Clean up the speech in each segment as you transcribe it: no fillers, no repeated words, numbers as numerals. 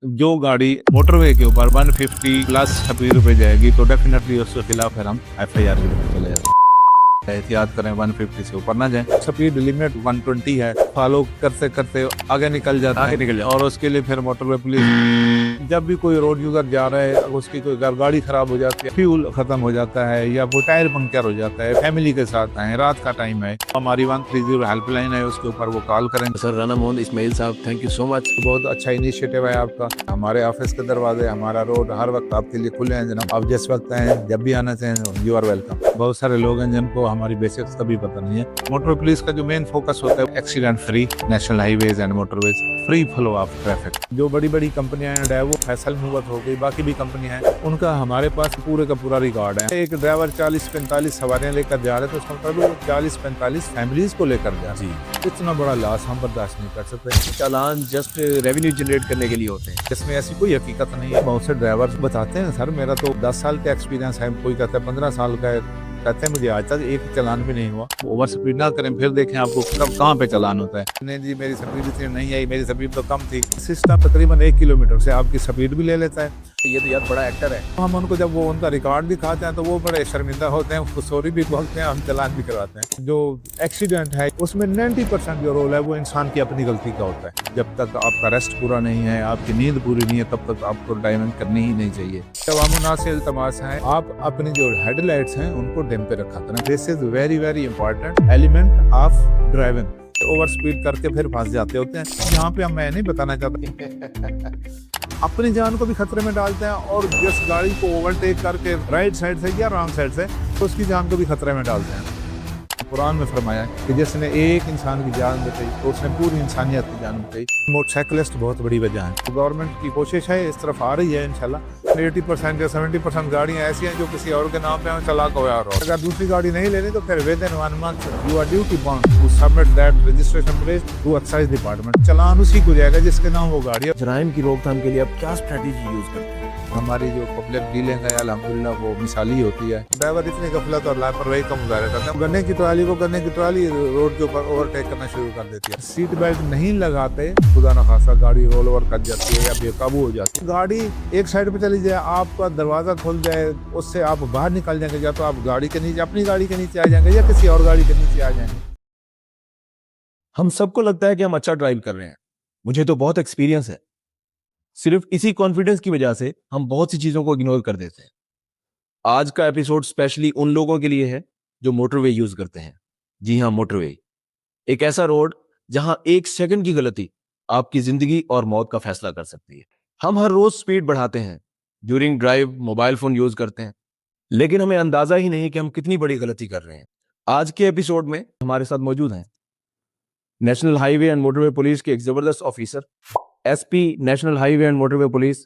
जो गाड़ी मोटरवे के ऊपर 150 प्लस स्पीड पे जाएगी तो डेफिनेटली उसके खिलाफ फिर हम एफआईआर के लिए चले जाएंगे। एहतियात करें 150 से ऊपर ना जाए। स्पीड लिमिट 120 है, फॉलो करते करते आगे निकल जाता है और उसके लिए फिर मोटरवे पुलिस जब भी कोई रोड यूजर जा रहा है, उसकी कोई गाड़ी खराब हो जाती है, फ्यूल खत्म हो जाता है या वो टायर पंक्चर हो जाता है, फैमिली के साथ आए, रात का टाइम है, हमारी 130 हेल्पलाइन है, उसके ऊपर वो कॉल करें। सर राना मोहम्मद इस्माइल साहब, थैंक यू सो मच। बहुत अच्छा इनिशिएटिव है आपका। हमारे ऑफिस के दरवाजे, हमारा रोड हर वक्त आपके लिए खुले हैं जनाब। आप जिस वक्त आए, जब भी आना चाहें, यू आर वेलकम। बहुत सारे लोग हैं जिनको हमारी बेसिक्स का भी पता नहीं है। मोटर पुलिस का जो मेन फोकस होता है accident free national highways and motorways, free flow of traffic. जो बड़ी बड़ी कंपनियां हैं, डेवो, फैसल मूवर हो गई, बाकी भी कंपनियां हैं, उनका हमारे पास पूरे का पूरा रिकॉर्ड है। एक ड्राइवर 40-45 सवारियां लेकर जा रहे हैं तो उसका मतलब वो 40-45 फैमिलीज को लेकर जा रहे हैं। इतना बड़ा लॉस हम बर्दाश्त नहीं कर सकते। चालान जस्ट रेवेन्यू जनरेट करने के लिए होते हैं। इसमें ऐसी कोई हकीकत नहीं है। बहुत से ड्राइवर्स बताते हैं, सर मेरा तो 10 साल का एक्सपीरियंस है, कोई कहता है 15 साल का है, कहते हैं मुझे आज तक एक चालान भी नहीं हुआ। ओवर स्पीड ना करें, फिर देखें आपको कब कहाँ पे चालान होता है। नहीं जी, मेरी स्पीड इतनी नहीं आई, मेरी स्पीड तो कम थी। सिस्टम तकरीबन 1 किलोमीटर से आपकी स्पीड भी ले लेता है। ये तो यार बड़ा एक्टर है। हम उनको जब वो उनका रिकॉर्ड दिखाते हैं तो वो बड़े शर्मिंदा होते हैं, सॉरी भी बोलते हैं, हम चालान भी करवाते हैं। जो एक्सीडेंट है उसमें 90% जो रोल है वो इंसान की अपनी गलती का होता है। जब तक आपका रेस्ट पूरा नहीं है, आपकी नींद पूरी नहीं है, तब तक आपको ड्राइविंग करनी ही नहीं चाहिए। तवामुना से इल्तमास है, आप अपनी जो हेडलाइट्स हैं उनको डिम पे रखा करें। This is very very important element of driving. Over speed करके फिर फंस जाते होते हैं। यहाँ पे मैं नहीं बताना चाहता अपनी जान को भी खतरे में डालते हैं और जिस गाड़ी को ओवरटेक करके राइट साइड से या रॉन्ग साइड से तो उसकी जान को भी खतरे में डालते हैं। कुरान में फरमाया है कि जिसने एक इंसान की जान बचाई तो उसने पूरी इंसानियत की जान बचाई। मोटरसाइकिलिस्ट बहुत बड़ी वजह है। तो गवर्नमेंट की कोशिश है, इस तरफ आ रही है इंशाल्लाह। 80% या 70% गाड़ियाँ ऐसी हैं जो किसी और के नाम पे चलाक हो। अगर दूसरी गाड़ी नहीं लेनी तो फिर within 1 month you are duty bound to submit that registration plate to excise department. चालान उसी को जाएगा जिसके नाम वो गाड़ी है। जराइम की रोकथाम के लिए आप क्या स्ट्रेटेजी यूज करते हैं? हमारी जो पब्लिक डीलिंग है अल्हम्दुलिल्लाह वो मिसाली होती है। ड्राइवर इतनी गफलत और लापरवाही का मुजाहरा करते हैं, गन्ने की ट्राली रोड के ऊपर ओवरटेक करना शुरू कर देती है। सीट बेल्ट नहीं लगाते, खुदा न खासा गाड़ी रोल ओवर कर जाती है या बेकाबू हो जाती है। गाड़ी एक साइड पे चली जाए, आपका दरवाजा खुल जाए, उससे आप बाहर निकल जाएंगे, या तो आप गाड़ी के नीचे, अपनी गाड़ी के नीचे आ जाएंगे या किसी और गाड़ी के नीचे आ जाएंगे। हम सबको लगता है कि हम अच्छा ड्राइव कर रहे हैं। मुझे तो बहुत एक्सपीरियंस है। सिर्फ इसी कॉन्फिडेंस की वजह से हम बहुत सी चीजों को इग्नोर कर देते हैं। आज का एपिसोड स्पेशली उन लोगों के लिए है जो मोटरवे यूज करते हैं। जी हाँ, मोटरवे एक ऐसा रोड जहां 1 सेकंड की गलती आपकी जिंदगी और मौत का फैसला कर सकती है। हम हर रोज स्पीड बढ़ाते हैं, during drive mobile phone use करते हैं, लेकिन हमें अंदाजा ही नहीं कि हम कितनी बड़ी गलती कर रहे हैं। आज के एपिसोड में हमारे साथ मौजूद हैं national highway and motorway police के एक जबरदस्त officer, SP national highway and motorway police,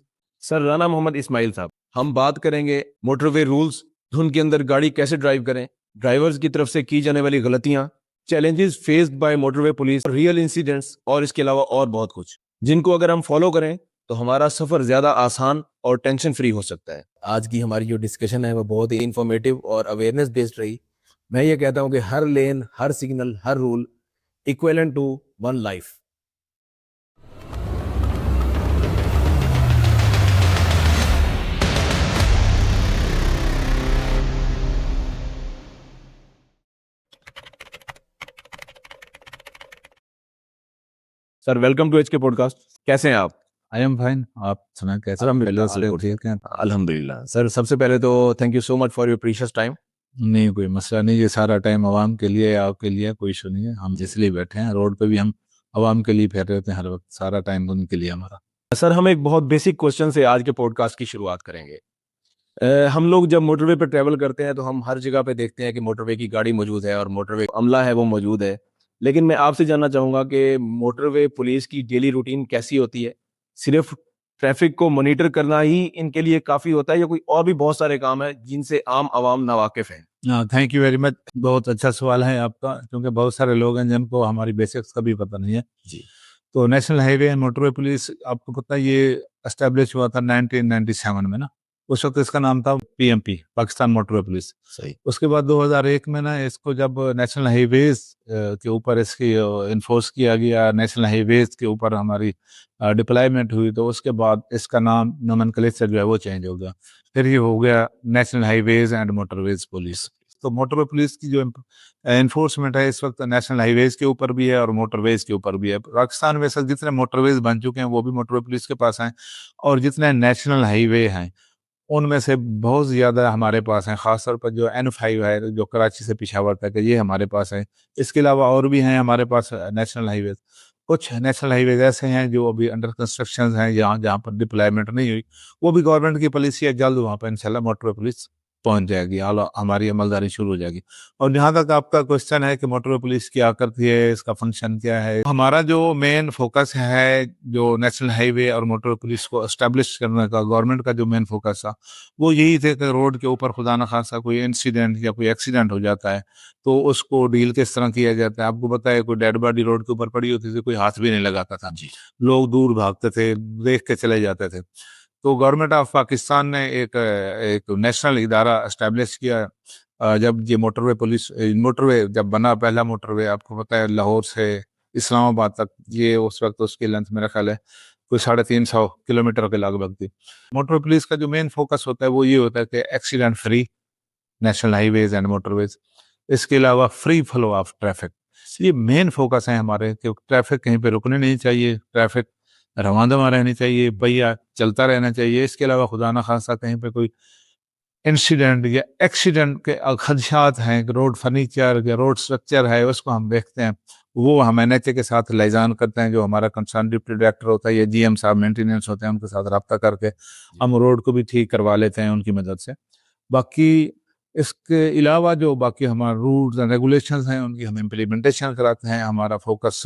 sir Rana Mohammad Ismail साहब। हम बात करेंगे मोटरवे रूल्स, धुन के अंदर गाड़ी कैसे ड्राइव करें, ड्राइवर्स की तरफ से की जाने वाली गलतियां, challenges faced by motorway police, real incidents और इसके अलावा और बहुत कुछ, जिनको अगर हम फॉलो करें तो हमारा सफर ज्यादा आसान और टेंशन फ्री हो सकता है। आज की हमारी जो डिस्कशन है वो बहुत ही इंफॉर्मेटिव और अवेयरनेस बेस्ड रही। मैं ये कहता हूं कि हर लेन, हर सिग्नल, हर rule equivalent to one life. Sir welcome to HK podcast. कैसे हैं आप? आई एम फाइन, आप सुना कैसे? अल्हम्दुलिल्लाह। सर सबसे पहले तो thank you so much for your precious time. नहीं, कोई मसला नहीं, ये सारा टाइम आवाम के लिए, आपके लिए, कोई इशू नहीं है। हम जिसलिए बैठे हैं रोड पे भी हम आवाम के लिए फिर रहते हैं हर वक्त, सारा टाइम उनके लिए हमारा। सर हम एक बहुत बेसिक क्वेश्चन से आज के पॉडकास्ट की शुरुआत करेंगे। हम लोग जब मोटरवे पर ट्रैवल करते हैं तो हम हर जगह पे देखते हैं कि मोटरवे की गाड़ी मौजूद है और मोटरवे अमला है वो मौजूद है, लेकिन मैं आपसे जानना चाहूंगा कि मोटरवे पुलिस की डेली रूटीन कैसी होती है? सिर्फ ट्रैफिक को मॉनिटर करना ही इनके लिए काफी होता है या कोई और भी बहुत सारे काम है जिनसे आम आवाम नावाकिफ है? हाँ, थैंक यू वेरी मच। बहुत अच्छा सवाल है आपका, क्योंकि बहुत सारे लोग हैं जिनको हमारी बेसिक्स का भी पता नहीं है जी। तो national highway and motorway police, आपको पता है ये एस्टेब्लिश हुआ था 1997 में ना। उस वक्त इसका नाम था पीएमपी, पाकिस्तान मोटरवे पुलिस। सही। उसके बाद 2001 में ना इसको जब नेशनल हाईवेज के ऊपर इसकी इन्फोर्स किया गया, नेशनल हाईवेज के ऊपर हमारी डिप्लॉयमेंट हुई, तो उसके बाद इसका नाम नोमेनक्लेचर जो है वो चेंज हो गया। फिर ये हो गया national highways and motorways police. तो मोटरवे पुलिस की जो एनफोर्समेंट है इस वक्त नेशनल हाईवेज के ऊपर भी है और मोटरवेज के ऊपर भी है। पाकिस्तान में सर जितने मोटरवेज बन चुके हैं वो भी मोटरवे पुलिस के पास हैं, और जितने नेशनल हाईवे हैं उनमें से बहुत ज़्यादा हमारे पास हैं। ख़ासतौर पर जो N5 है जो कराची से पेशावर तक है, ये हमारे पास है। इसके अलावा और भी हैं हमारे पास नेशनल हाईवेज। कुछ नेशनल हाईवेज ऐसे हैं जो अभी अंडर कंस्ट्रक्शन हैं, जहाँ जहाँ पर डिप्लॉयमेंट नहीं हुई, वो भी गवर्नमेंट की पॉलिसी है, जल्द वहाँ पर इंशाल्लाह मोटरवे पुलिस पहुंच जाएगी, हमारी अमलदारी शुरू हो जाएगी। और जहाँ तक आपका क्वेश्चन है कि मोटरवे पुलिस क्या करती है, इसका फंक्शन क्या है, हमारा जो मेन फोकस है जो नेशनल हाईवे और मोटरवे पुलिस को एस्टेब्लिश करने का, गवर्नमेंट का जो मेन फोकस था वो यही थे कि रोड के ऊपर खुदा न खासा कोई इंसिडेंट या कोई एक्सीडेंट हो जाता है तो उसको डील किस तरह किया जाता है। आपको पता है कोई डेड बॉडी रोड के ऊपर पड़ी होती थी, कोई हाथ भी नहीं लगाता था, लोग दूर भागते थे, देख के चले जाते थे। तो गवर्नमेंट ऑफ पाकिस्तान ने एक नेशनल इदारा एस्टेब्लिश किया। जब ये मोटरवे जब बना, पहला मोटरवे आपको पता है लाहौर से इस्लामाबाद तक, ये उस वक्त उसकी लेंथ मेरा ख्याल है कोई 350 किलोमीटर के लगभग थी। मोटरवे पुलिस का जो मेन फोकस होता है वो ये होता है कि accident free national highways and motorways, इसके अलावा फ्री फ्लो ऑफ ट्रैफिक, ये मेन फोकस है हमारे कि ट्रैफिक कहीं पे रुकने नहीं चाहिए, ट्रैफिक रवांदमा रहनी चाहिए, पहिया चलता रहना चाहिए। इसके अलावा खुदा ना खासा कहीं पे कोई इंसिडेंट या एक्सीडेंट के खदशात हैं, रोड फर्नीचर या रोड स्ट्रक्चर है, उसको हम देखते हैं, वो हम NHA के साथ लाइजान करते हैं, जो हमारा कंसर्न डिप्टी डायरेक्टर होता है या GM साहब मेंटेनेंस होते हैं, उनके साथ रब्ता करके हम रोड को भी ठीक करवा लेते हैं उनकी मदद से। बाकी इसके अलावा जो बाकी हमारे रूल्स एंड रेगुलेशंस हैं उनकी हम इम्प्लीमेंटेशन कराते हैं। हमारा फोकस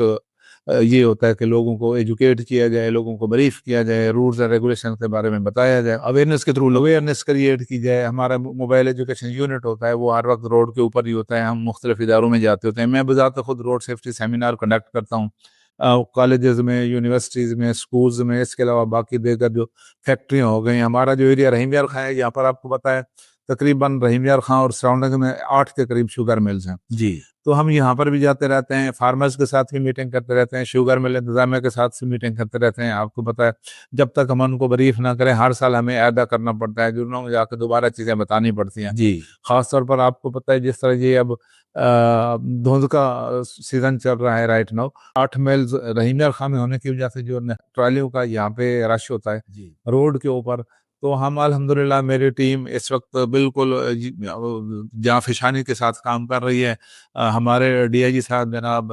ये होता है कि लोगों को एजुकेट किया जाए, लोगों को ब्रीफ किया जाए, रूल्स एंड रेगुलेशन के बारे में बताया जाए, अवेयरनेस के थ्रू अवेयरनेस क्रिएट की जाए। हमारा मोबाइल एजुकेशन यूनिट होता है, वो हर वक्त रोड के ऊपर ही होता है, हम मुख्तलिफ इदारों में जाते होते हैं। मैं बजाते खुद रोड सेफ्टी सेमिनार कंडक्ट करता हूँ कॉलेजेस में, यूनिवर्सिटीज़ में, स्कूल्स में। इसके अलावा बाकी देकर जो फैक्ट्रियाँ हो गई, हमारा जो एरिया रहीम यार खां है, यहाँ पर आपको पता है तकरीबन रहीम यार खां और सराउंडिंग में 8 के करीब शुगर मिल्स हैं जी। तो हम यहाँ पर भी जाते रहते हैं, फार्मर्स के साथ भी मीटिंग करते रहते हैं, शुगर मिल इंतजामिया के साथ भी मीटिंग करते रहते हैं। आपको पता है जब तक हम उनको ब्रीफ ना करें हर साल हमें अदा करना पड़ता है, जुर्नों में जाकर दोबारा चीज़ें बतानी पड़ती हैं जी। खासतौर पर आपको पता है जिस तरह ये अब धुंध का सीजन चल रहा है राइट नाउ, 8 मील्स रहीम यार खां में होने की वजह से जो ट्रालियों का यहाँ पे रश होता है जी। रोड के ऊपर, तो हम अल्हम्दुलिल्लाह मेरी टीम इस वक्त बिल्कुल जांफिशानी के साथ काम कर रही है। हमारे DIG साहब जनाब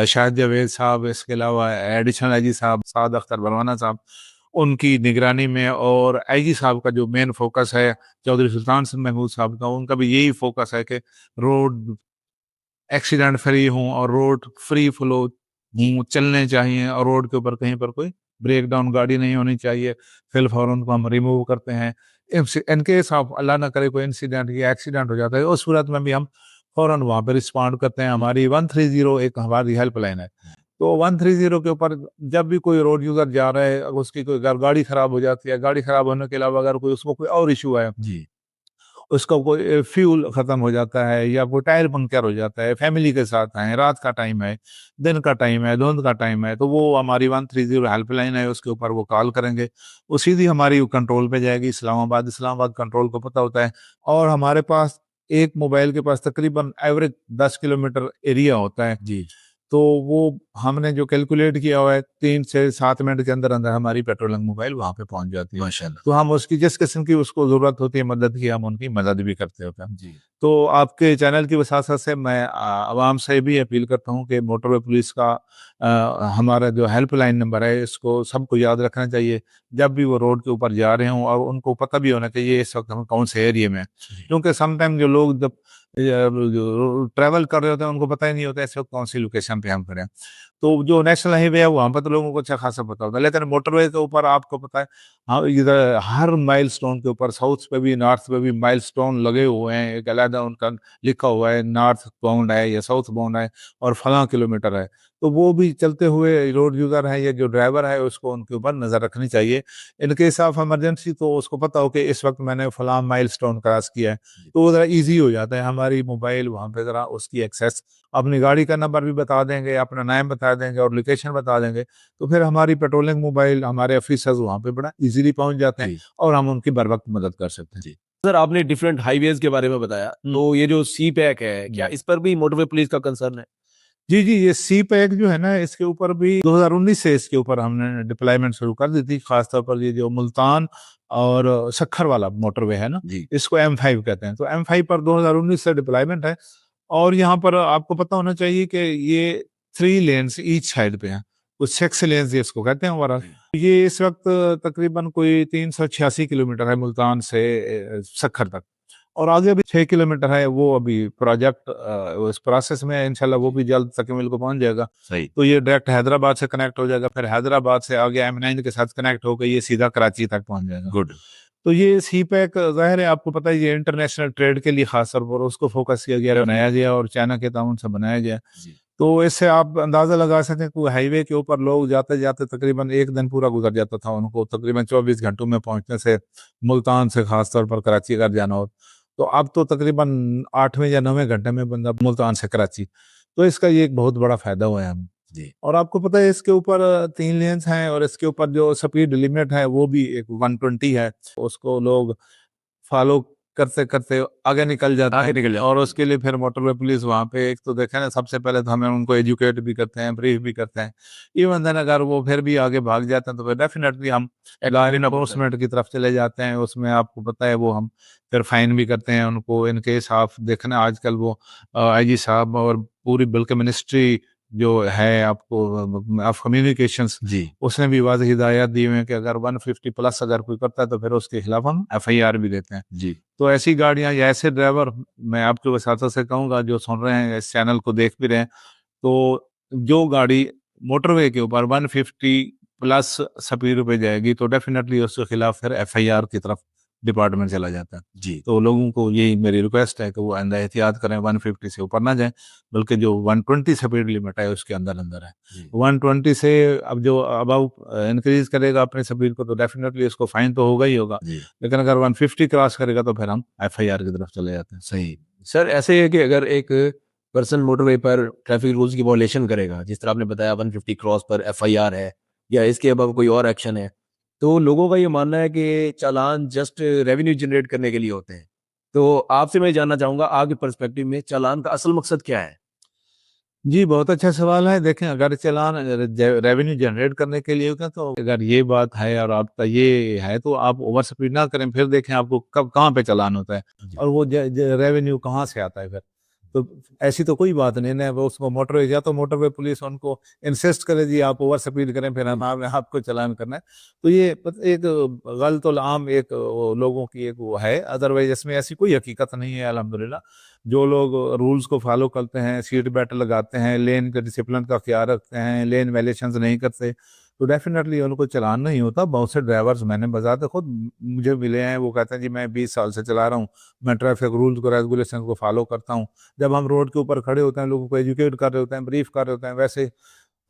शाहिद जावेद साहब, इसके अलावा एडिशनल IG साहब साद अख्तर बरवाना साहब, उनकी निगरानी में, और IG साहब का जो मेन फोकस है चौधरी सुल्तान सिंह महमूद साहब का, उनका भी यही फोकस है कि रोड एक्सीडेंट फ्री हों और रोड फ्री फ्लो चलने चाहिए, और रोड के ऊपर कहीं पर कोई ब्रेक डाउन गाड़ी नहीं होनी चाहिए। फिल फौरन को हम रिमूव करते हैं। इनकेस ऑफ अल्लाह ना करे कोई इंसिडेंट या एक्सीडेंट हो जाता है, उस सूरत में भी हम फौरन वहाँ पर रिस्पॉन्ड करते हैं। हमारी 130 एक हमारी हेल्पलाइन है, तो 130 के ऊपर जब भी कोई रोड यूजर जा रहा है, अगर उसकी कोई गाड़ी खराब हो जाती है, गाड़ी खराब होने के अलावा अगर कोई उसको कोई और इशू है, जी। उसका कोई फ्यूल खत्म हो जाता है या कोई टायर पंक्चर हो जाता है, फैमिली के साथ है, रात का टाइम है, दिन का टाइम है, धुंध का टाइम है, तो वो हमारी 130 हेल्पलाइन है, उसके ऊपर वो कॉल करेंगे, वो सीधी हमारी कंट्रोल पे जाएगी इस्लामाबाद कंट्रोल को पता होता है। और हमारे पास एक मोबाइल के पास तकरीबन एवरेज 10 किलोमीटर एरिया होता है, जी। तो वो हमने जो कैलकुलेट किया हुआ है 3 से 7 मिनट के अंदर अंदर हमारी पेट्रोलिंग मोबाइल वहाँ पे पहुंच जाती है। माशाल्लाह। तो हम उसकी जिस किस्म की उसको ज़रूरत होती है मदद की, हम उनकी मदद भी करते होते हैं। जी। तो आपके चैनल की वसासत से मैं आवाम से भी अपील करता हूँ कि मोटरवे पुलिस का हमारा जो हेल्पलाइन नंबर है इसको सबको याद रखना चाहिए, जब भी वो रोड के ऊपर जा रहे हों, और उनको पता भी होना चाहिए इस वक्त हम कौन से एरिया में हैं। क्योंकि समटाइम जो लोग जब ट्रैवल कर रहे होते हैं उनको पता ही नहीं होता इस वक्त कौन सी लोकेशन पे हम खड़े हैं। तो जो नेशनल हाईवे है वहाँ पर तो लोगों को अच्छा खासा पता होता है, लेकिन मोटरवे के ऊपर आपको पता है, हाँ, इधर हर माइलस्टोन के ऊपर साउथ पे भी नॉर्थ पे भी माइलस्टोन लगे हुए हैं, एक अलग उनका लिखा हुआ है नॉर्थ बाउंड है या साउथ बाउंड है और फला किलोमीटर है। तो वो भी चलते हुए रोड यूजर है या जो ड्राइवर है उसको उनके ऊपर नजर रखनी चाहिए। इन केस ऑफ इमरजेंसी तो उसको पता हो कि इस वक्त मैंने फलां माइलस्टोन क्रॉस किया है, तो वो जरा इजी हो जाता है। हमारी मोबाइल वहाँ पे जरा उसकी एक्सेस, अपनी गाड़ी का नंबर भी बता देंगे, अपना नाम बता देंगे और लोकेशन बता देंगे, तो फिर हमारी पेट्रोलिंग मोबाइल, हमारे ऑफिसर्स वहाँ पे बड़ा इजीली पहुंच जाते हैं और हम उनकी बर वक्त मदद कर सकते हैं। सर आपने डिफरेंट हाईवेज के बारे में बताया, तो ये जो सी पैक है, क्या इस पर भी मोटरवे पुलिस का कंसर्न है? जी जी, ये सी पैक जो है ना, इसके ऊपर भी 2019 से इसके ऊपर हमने डिप्लॉयमेंट शुरू कर दी थी। खासतौर पर ये जो मुल्तान और सखर वाला मोटरवे है ना, इसको M5 कहते हैं, तो M5 पर 2019 से डिप्लॉयमेंट है। और यहाँ पर आपको पता होना चाहिए कि ये 3 लेन्स ईच साइड पे हैं, कुछ 6 लेन्स ये इसको कहते हैं ओवरऑल। ये इस वक्त तकरीबन कोई 386 किलोमीटर है मुल्तान से सखर तक, और आगे भी 6 किलोमीटर है, वो अभी प्रोजेक्ट उस प्रोसेस में है, इंशाल्लाह वो भी जल्द तकमील को पहुंच जाएगा। सही। तो ये डायरेक्ट हैदराबाद से कनेक्ट हो जाएगा, फिर हैदराबाद से आगे M9 के साथ कनेक्ट होकर ये सीधा कराची तक पहुंच जाएगा। गुड। तो ये सी पैक जाहिर है आपको पता है ये इंटरनेशनल ट्रेड के लिए खास तौर पर उसको फोकस किया गया, बनाया गया और चाइना के ताउन से बनाया गया। तो इससे आप अंदाजा लगा सकते हैं कि हाईवे के ऊपर लोग जाते जाते तकरीबन एक दिन पूरा गुजर जाता था उनको, तकरीबन 24 घंटों में पहुंचने से, मुल्तान से खासतौर पर कराची अगर जाना हो। तो अब तो तकरीबन 8वें या 9वें घंटे में बंदा मुल्तान से कराची, तो इसका ये एक बहुत बड़ा फायदा हुआ है हमें जी। और आपको पता है इसके ऊपर 3 लेन्स हैं और इसके ऊपर जो स्पीड लिमिट है वो भी एक 120 है, उसको लोग फॉलो करते करते आगे निकल जाते हैं। और उसके लिए फिर मोटरवे पुलिस वहाँ पे एक तो देखे ना, सबसे पहले तो हमें उनको एजुकेट भी करते हैं, ब्रीफ भी करते हैं। इवन देन अगर वो फिर भी आगे भाग जाते हैं तो फिर डेफिनेटली हम लॉ एनफोर्समेंट की तरफ चले जाते हैं। उसमें आपको पता है वो हम फिर फाइन भी करते हैं उनको। इन केस आप देखना आजकल वो IG साहब और पूरी बल्कि मिनिस्ट्री जो है आपको ऑफ कम्युनिकेशंस जी, उसने भी वाज़ेह हिदायत दी हुई है कि अगर 150 प्लस अगर कोई करता है तो फिर उसके खिलाफ हम FIR भी देते हैं जी। तो ऐसी गाड़ियां या ऐसे ड्राइवर मैं आपके वसातों से कहूंगा जो सुन रहे हैं इस चैनल को देख भी रहे हैं, तो जो गाड़ी मोटरवे के ऊपर 150 प्लस स्पीड पे जाएगी तो डेफिनेटली उसके खिलाफ फिर FIR की तरफ डिपार्टमेंट चला जाता है जी। तो लोगों को यही मेरी रिक्वेस्ट है कि वो आइंदा एहतियात करें, 150 से ऊपर ना जाएं, बल्कि जो 120 स्पीड लिमिट है उसके अंदर अंदर है। 120 से अब जो अबाउ इंक्रीज करेगा अपने स्पीड को तो डेफिनेटली उसको फाइन तो होगा ही होगा, लेकिन अगर 150 क्रॉस करेगा तो फिर हम FIR की तरफ चले जाते हैं। सही। सर ऐसे है कि अगर एक पर्सन मोटरवे पर ट्रैफिक रूल्स की वॉयलेशन करेगा, जिस तरह आपने बताया 150 क्रॉस पर FIR है या इसके अलावा कोई और एक्शन है, तो लोगों का ये मानना है कि चालान जस्ट रेवेन्यू जनरेट करने के लिए होते हैं। तो आपसे मैं जानना चाहूंगा आपके पर्सपेक्टिव में चालान का असल मकसद क्या है? जी, बहुत अच्छा सवाल है। देखें अगर चालान रेवेन्यू जनरेट करने के लिए होगा तो अगर ये बात है और आपका ये है तो आप ओवर स्पीड ना करें, फिर देखें आपको कब कहाँ पे चालान होता है और वो रेवेन्यू कहाँ से आता है फिर। तो ऐसी तो कोई बात नहीं ना, वो उसको मोटरवे या तो मोटरवे पुलिस उनको इंसिस्ट करे जी आप ओवर स्पीड करें फिर हम आपको चालान करना है। तो ये एक गलत आम एक लोगों की एक वो है, अदरवाइज इसमें ऐसी कोई हकीकत नहीं है अल्हम्दुलिल्लाह। जो लोग रूल्स को फॉलो करते हैं, सीट बेल्ट लगाते हैं, लेन के डिसिप्लिन का ख्याल रखते हैं, लेन वायलेशंस नहीं करते, तो डेफिनेटली उनको चलान नहीं होता। बहुत से ड्राइवर्स मैंने बजाते खुद मुझे मिले हैं, वो कहते हैं जी मैं 20 साल से चला रहा हूँ, मैं ट्रैफिक रूल्स को रेगुलेशन को फॉलो करता हूँ। जब हम रोड के ऊपर खड़े होते हैं, लोगों को एजुकेट कर रहे होते हैं, ब्रीफ कर रहे होते हैं, वैसे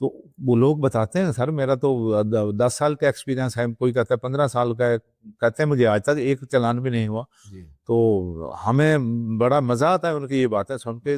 तो वो लोग बताते हैं सर मेरा तो 10 साल का एक्सपीरियंस है, कोई कहता है 15 साल का है, कहते हैं मुझे आज तक एक चालान भी नहीं हुआ। तो हमें बड़ा मजा आता है उनकी ये बातें सुन के।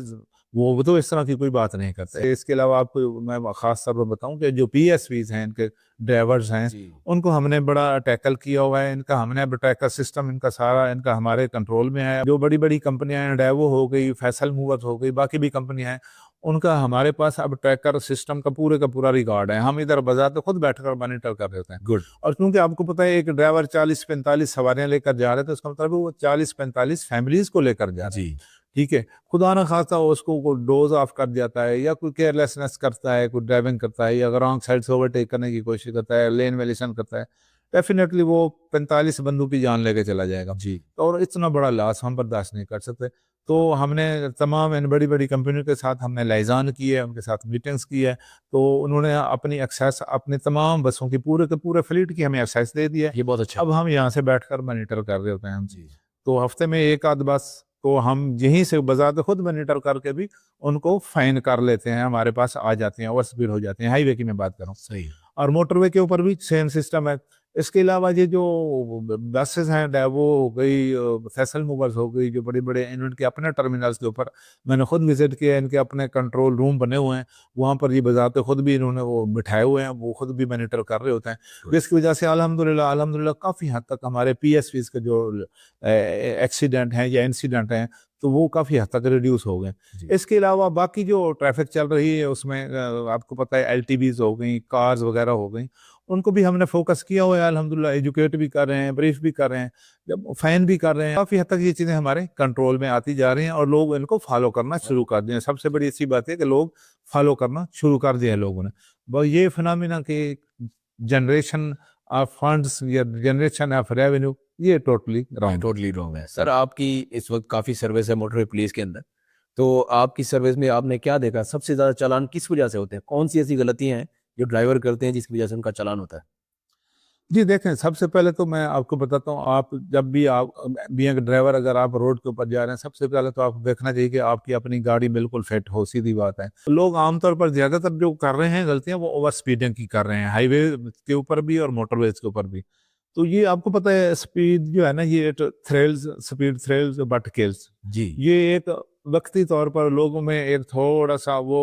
वो तो इस तरह की कोई बात नहीं करते। इसके अलावा आपको मैं खास तौर पर बताऊं कि जो PSVs हैं, इनके ड्राइवर्स हैं, उनको हमने बड़ा टैकल किया हुआ है। इनका हमने अब ट्रैकर सिस्टम इनका सारा इनका हमारे कंट्रोल में है। जो बड़ी बड़ी कंपनियां हैं, डैवो हो गई, फैसल मूवर्स हो गई, बाकी भी कंपनियां हैं, उनका हमारे पास अब ट्रैकर सिस्टम का पूरा रिकॉर्ड है। हम इधर बाजार तो खुद बैठकर मॉनिटर कर रहे होते हैं। गुड। और क्योंकि आपको पता है एक ड्राइवर 40-45 सवारियां लेकर जा रहे थे, उसका मतलब वो 40-45 फैमिलीज को लेकर जा रहे हैं। ठीक है, खुदा ना खास्ता उसको कोई डोज ऑफ कर जाता है या कोई केयरलेसनेस करता है, कोई ड्राइविंग करता है या रॉन्ग साइड से ओवरटेक करने की कोशिश करता है, लेन वायलेशन करता है, डेफिनेटली वो 45 बंदों की जान लेके चला जाएगा जी। और इतना बड़ा लॉस हम बर्दाश्त नहीं कर सकते। तो हमने तमाम इन बड़ी बड़ी कंपनियों के साथ हमने लाइजान की है, उनके साथ मीटिंग्स की है, तो उन्होंने अपनी एक्सेस अपनी तमाम बसों की पूरे के पूरे फ्लीट की हमें एक्सेस दे दी है। ये बहुत अच्छा। अब हम यहाँ से बैठकर मॉनिटर कर रहे होते हैं हम जी। तो हफ्ते में एक आध बस को हम यहीं से बजाते खुद मॉनिटर करके भी उनको फाइन कर लेते हैं, हमारे पास आ जाते हैं, ओवर स्पीड हो जाते हैं। हाईवे की मैं बात कर रहा हूँ। सही। और मोटरवे के ऊपर भी सेम सिस्टम है। इसके अलावा ये जो बसेस हैं, वो हो गई, फैसल मूवर्स हो गई, जो बड़े बड़े इनके अपने टर्मिनल्स के ऊपर मैंने खुद विजिट किया, इनके अपने कंट्रोल रूम बने हुए हैं, वहाँ पर ये बजाते खुद भी इन्होंने वो बिठाए हुए हैं, वो खुद भी मॉनिटर कर रहे होते हैं। जिसकी वजह से अल्हम्दुलिल्लाह अल्हम्दुलिल्लाह काफ़ी हद तक हमारे PSVs के जो एक्सीडेंट हैं या इंसिडेंट हैं, तो वो काफ़ी हद तक रिड्यूस हो गए। इसके अलावा बाकी जो ट्रैफिक चल रही है उसमें आपको पता है LTVs हो गई, कार्स वगैरह हो गई, उनको भी हमने फोकस किया हुआ है अल्हम्दुलिल्लाह, एजुकेट भी कर रहे हैं, ब्रीफ भी कर रहे हैं, जब फाइन भी कर रहे हैं। काफ़ी हद तक ये चीज़ें हमारे कंट्रोल में आती जा रही हैं और लोग इनको फॉलो करना शुरू कर दिए हैं। सबसे बड़ी अच्छी बात है कि लोग फॉलो करना शुरू कर दिया है लोगों ने। बस ये फिनोमिना कि जनरेशन ऑफ फंड्स या जनरेशन ऑफ रेवेन्यू, ये टोटली रॉन्ग। टोटली रॉन्ग है सर। आपकी इस वक्त काफ़ी सर्विस है मोटरवे पुलिस के अंदर, तो आपकी सर्विस में आपने क्या देखा, सबसे ज़्यादा चालान किस वजह से होते हैं? कौन सी ऐसी गलतियां हैं जो ड्राइवर करते हैं जिसकी वजह से उनका चालान होता है? जी देखें, सबसे पहले तो मैं आपको बताता हूँ, आप जब भी आप बीइंग ड्राइवर अगर आप रोड के ऊपर जा रहे हैं, सबसे पहले तो आपको देखना चाहिए कि आपकी अपनी गाड़ी बिल्कुल फिट हो, सीधी बात है। लोग आमतौर पर ज़्यादातर जो कर रहे हैं गलतियाँ, वो ओवर स्पीडिंग की कर रहे हैं, हाईवे के ऊपर भी और मोटरवेज के ऊपर भी। तो ये आपको पता है, स्पीड जो है ना, ये thrills, speed thrills but kills. जी। ये एक वक्ती तौर पर लोगों में एक थोड़ा सा वो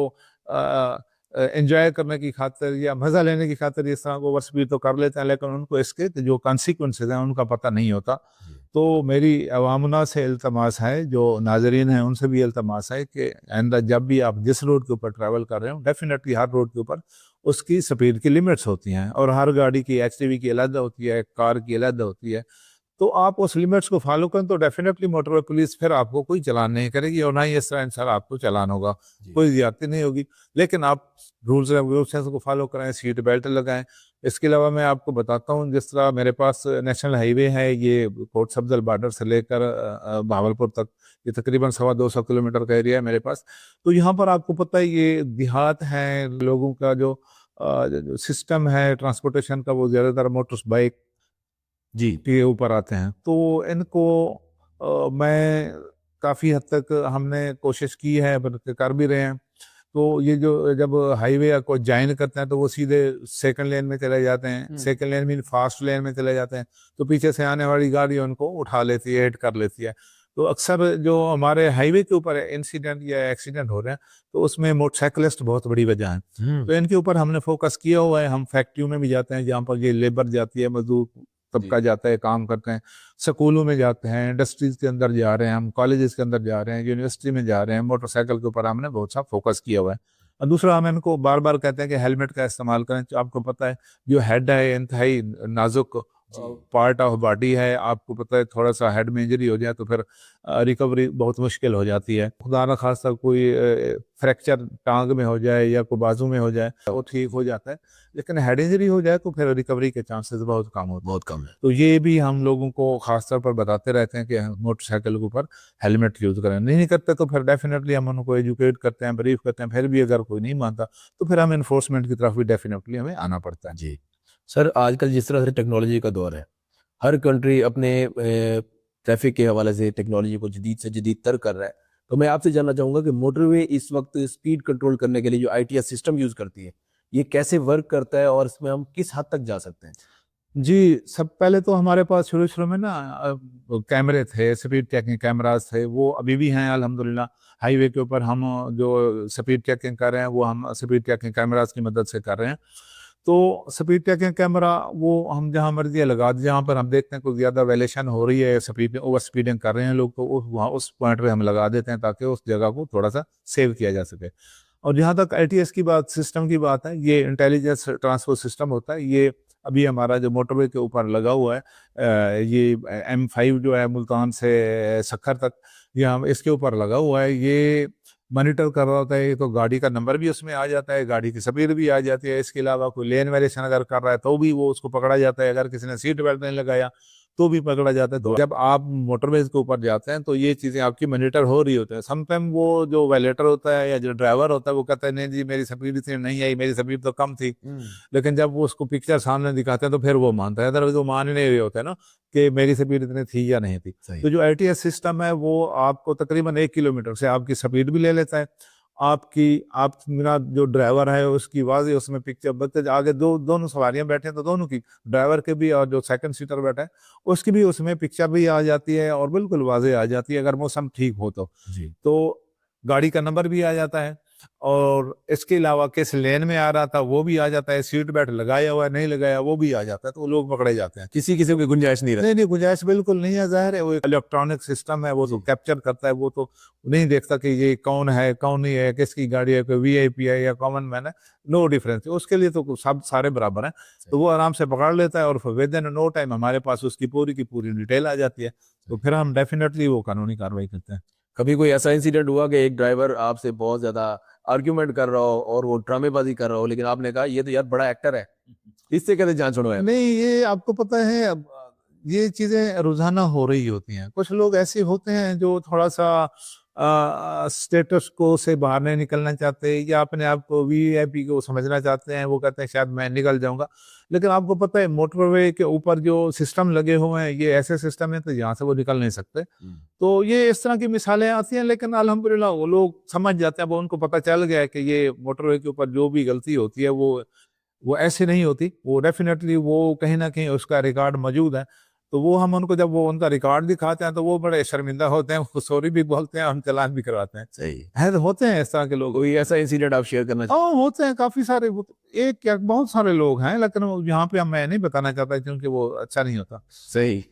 एंजॉय करने की खातिर या मजा लेने की खातिर इस तरह को ओवर स्पीड तो कर लेते हैं, लेकिन उनको इसके जो कॉन्सिक्वेंसेज हैं उनका पता नहीं होता। तो मेरी अवामना से इल्तमास है, जो नाजरीन हैं उनसे भी इल्तमास है कि आइंदा जब भी आप जिस रोड के ऊपर ट्रैवल कर रहे हो, डेफिनेटली हर रोड के ऊपर उसकी स्पीड की लिमिट्स होती हैं और हर गाड़ी की HGV की अलग होती है, कार की अलग होती है। तो आप उस लिमिट्स को फॉलो करें तो डेफिनेटली मोटरवे पुलिस फिर आपको कोई चालान नहीं करेगी और ना ही इस तरह इंसान आपको चालान होगा, कोई ज्यादती नहीं होगी। लेकिन आप रूल्स रेगुलेशंस को फॉलो करें, सीट बेल्ट लगाएं। इसके अलावा मैं आपको बताता हूँ, जिस तरह मेरे पास नेशनल हाईवे है, ये कोट सफदर बॉर्डर से लेकर भावलपुर तक, ये तकरीबन 225 किलोमीटर का एरिया है मेरे पास। तो यहाँ पर आपको पता है, ये देहात है, लोगों का जो सिस्टम है ट्रांसपोर्टेशन का, वो ज़्यादातर मोटर बाइक जी। के ऊपर आते हैं। तो इनको मैं काफ़ी हद तक हमने कोशिश की है, बल्कि कर भी रहे हैं। तो ये जो जब हाईवे को ज्वाइन करते हैं तो वो सीधे सेकंड लेन में चले जाते हैं, सेकंड लेन मीन फास्ट लेन में चले जाते हैं, तो पीछे से आने वाली गाड़ी उनको उठा लेती है, हिट कर लेती है। तो अक्सर जो हमारे हाईवे के ऊपर इंसिडेंट या एक्सीडेंट हो रहे हैं, तो उसमें मोटरसाइकिलिस्ट बहुत बड़ी वजह है। तो इनके ऊपर हमने फोकस किया हुआ है। हम फैक्ट्रियों में भी जाते हैं, जहाँ पर ये लेबर जाती है, मजदूर तबका जाता है, काम करते हैं, स्कूलों में जाते हैं, इंडस्ट्रीज के अंदर जा रहे हैं, हम कॉलेजेस के अंदर जा रहे हैं, यूनिवर्सिटी में जा रहे हैं, मोटरसाइकिल के ऊपर हमने बहुत सा फोकस किया हुआ है। और दूसरा, हम इनको बार बार कहते हैं कि हेलमेट का इस्तेमाल करें। तो आपको पता है, जो हेड है इंतहाई नाजुक पार्ट ऑफ बॉडी है, आपको पता है थोड़ा सा हेड में इंजरी हो जाए तो फिर रिकवरी बहुत मुश्किल हो जाती है। खुदा न खास्ता कोई फ्रैक्चर टांग में हो जाए या कोई बाजू में हो जाए वो ठीक हो जाता है, लेकिन हेड इंजरी हो जाए तो फिर रिकवरी के चांसेस बहुत कम होते हैं। बहुत कम है। तो ये भी हम लोगों को खासतौर पर बताते रहते हैं कि मोटरसाइकिल के ऊपर हेलमेट यूज करें। नहीं करते तो फिर डेफिनेटली हम उनको एजुकेट करते हैं, ब्रीफ करते हैं, फिर भी अगर कोई नहीं मानता तो फिर हम इन्फोर्समेंट की तरफ भी डेफिनेटली हमें आना पड़ता है। जी सर, आजकल जिस तरह से टेक्नोलॉजी का दौर है, हर कंट्री अपने ट्रैफिक के हवाले से टेक्नोलॉजी को जदीद से जदीद तर कर रहा है। तो मैं आपसे जानना चाहूँगा कि मोटरवे इस वक्त स्पीड कंट्रोल करने के लिए जो ITS सिस्टम यूज़ करती है, ये कैसे वर्क करता है और इसमें हम किस हद तक जा सकते हैं? जी, सब पहले तो हमारे पास शुरू-शुरू में ना कैमरे थे, स्पीड चेकिंग कैमरास थे, वो अभी भी हैं अल्हम्दुलिल्लाह। हाईवे के ऊपर हम जो स्पीड चेकिंग कर रहे हैं, वो हम स्पीड चेकिंग कैमरास की मदद से कर रहे हैं। तो स्पीड चेकिंग कैमरा वो हम जहाँ मर्ज़ी लगा दें, जहाँ पर हम देखते हैं कोई ज़्यादा वायलेशन हो रही है, स्पीड ओवर स्पीडिंग कर रहे हैं लोग, तो वहाँ उस पॉइंट पे हम लगा देते हैं ताकि उस जगह को थोड़ा-सा सेव किया जा सके। और जहाँ तक ITS की बात, सिस्टम की बात है, ये इंटेलिजेंस ट्रांसपोर्ट सिस्टम होता है। ये अभी हमारा जो मोटरवे के ऊपर लगा हुआ है, ये M5 जो है मुल्तान से सक्खर तक, ये हम इसके ऊपर लगा हुआ है। ये मॉनिटर कर रहा होता है, तो गाड़ी का नंबर भी उसमें आ जाता है, गाड़ी की स्पीड भी आ जाती है। इसके अलावा कोई लेन वेरिएशन अगर कर रहा है तो भी वो उसको पकड़ा जाता है, अगर किसी ने सीट बेल्ट नहीं लगाया तो भी पकड़ा जाता है। तो जब आप मोटरवेज के ऊपर जाते हैं तो ये चीज़ें आपकी मॉनिटर हो रही होती है। समटाइम वो जो वैलेटर होता है या जो ड्राइवर होता है वो कहता है नहीं जी मेरी स्पीड इतनी नहीं आई, मेरी स्पीड तो कम थी। लेकिन जब वो उसको पिक्चर सामने दिखाते हैं तो फिर वो मानता है, अदरवाइज वो मान ही नहीं रहे होते हैं ना, कि मेरी स्पीड इतनी थी या नहीं थी। सही। तो जो ATS सिस्टम है वो आपको तकरीबन 1 किलोमीटर से आपकी स्पीड भी ले लेता है, आपकी आप मेरा जो ड्राइवर है उसकी वाज़ी उसमें पिक्चर बच्चे आगे दोनों सवारियां बैठे हैं तो दोनों की, ड्राइवर के भी और जो सेकंड सीटर बैठा है उसकी भी उसमें पिक्चर भी आ जाती है और बिल्कुल वाज़े आ जाती है अगर मौसम ठीक हो तो। जी। तो गाड़ी का नंबर भी आ जाता है और इसके अलावा किस लेन में आ रहा था वो भी आ जाता है, सीट बेल्ट लगाया हुआ है नहीं लगाया वो भी आ जाता है, तो लोग पकड़े जाते हैं। किसी किसी की गुंजाइश नहीं रहती। नहीं नहीं गुंजाइश बिल्कुल नहीं है, जाहिर है वो इलेक्ट्रॉनिक सिस्टम है, वो तो जी। कैप्चर करता है, वो तो नहीं देखता कि ये कौन है कौन नहीं है, किसकी गाड़ी है, कोई VIP है या कॉमन मैन है, नो डिफरेंस, उसके लिए तो सब सारे बराबर हैं। तो वो आराम से पकड़ लेता है और विद इन नो टाइम हमारे पास उसकी पूरी की पूरी डिटेल आ जाती है, तो फिर हम डेफिनेटली वो कानूनी कार्रवाई करते हैं। कभी कोई ऐसा इंसिडेंट हुआ कि एक ड्राइवर आपसे बहुत ज्यादा आर्ग्यूमेंट कर रहा हो और वो ड्रामेबाजी कर रहा हो, लेकिन आपने कहा ये तो यार बड़ा एक्टर है, इससे कैसे जान छुड़वाए? नहीं ये आपको पता है अब ये चीजें रोजाना हो रही होती हैं, कुछ लोग ऐसे होते हैं जो थोड़ा सा स्टेटस को से बाहर नहीं निकलना चाहते या अपने आप को VIP को समझना चाहते हैं, वो कहते हैं शायद मैं निकल जाऊंगा, लेकिन आपको पता है मोटरवे के ऊपर जो सिस्टम लगे हुए हैं ये ऐसे सिस्टम है तो यहाँ से वो निकल नहीं सकते। तो ये इस तरह की मिसालें आती हैं, लेकिन अल्हम्दुलिल्लाह वो लोग समझ जाते हैं, वो उनको पता चल गया है कि ये मोटरवे के ऊपर जो भी गलती होती है वो ऐसे नहीं होती, वो डेफिनेटली वो कहीं ना कहीं उसका रिकॉर्ड मौजूद है। तो वो हम उनको जब वो उनका रिकॉर्ड दिखाते हैं तो वो बड़े शर्मिंदा होते हैं, वो सॉरी भी बोलते हैं, हम चालान भी करवाते हैं। सही। है तो होते हैं इस तरह के लोग। कोई ऐसा इंसिडेंट आप शेयर करना हाँ होते हैं काफी सारे, एक क्या बहुत सारे लोग हैं, लेकिन यहाँ पे मैं नहीं बताना चाहता क्योंकि वो अच्छा नहीं होता। सही।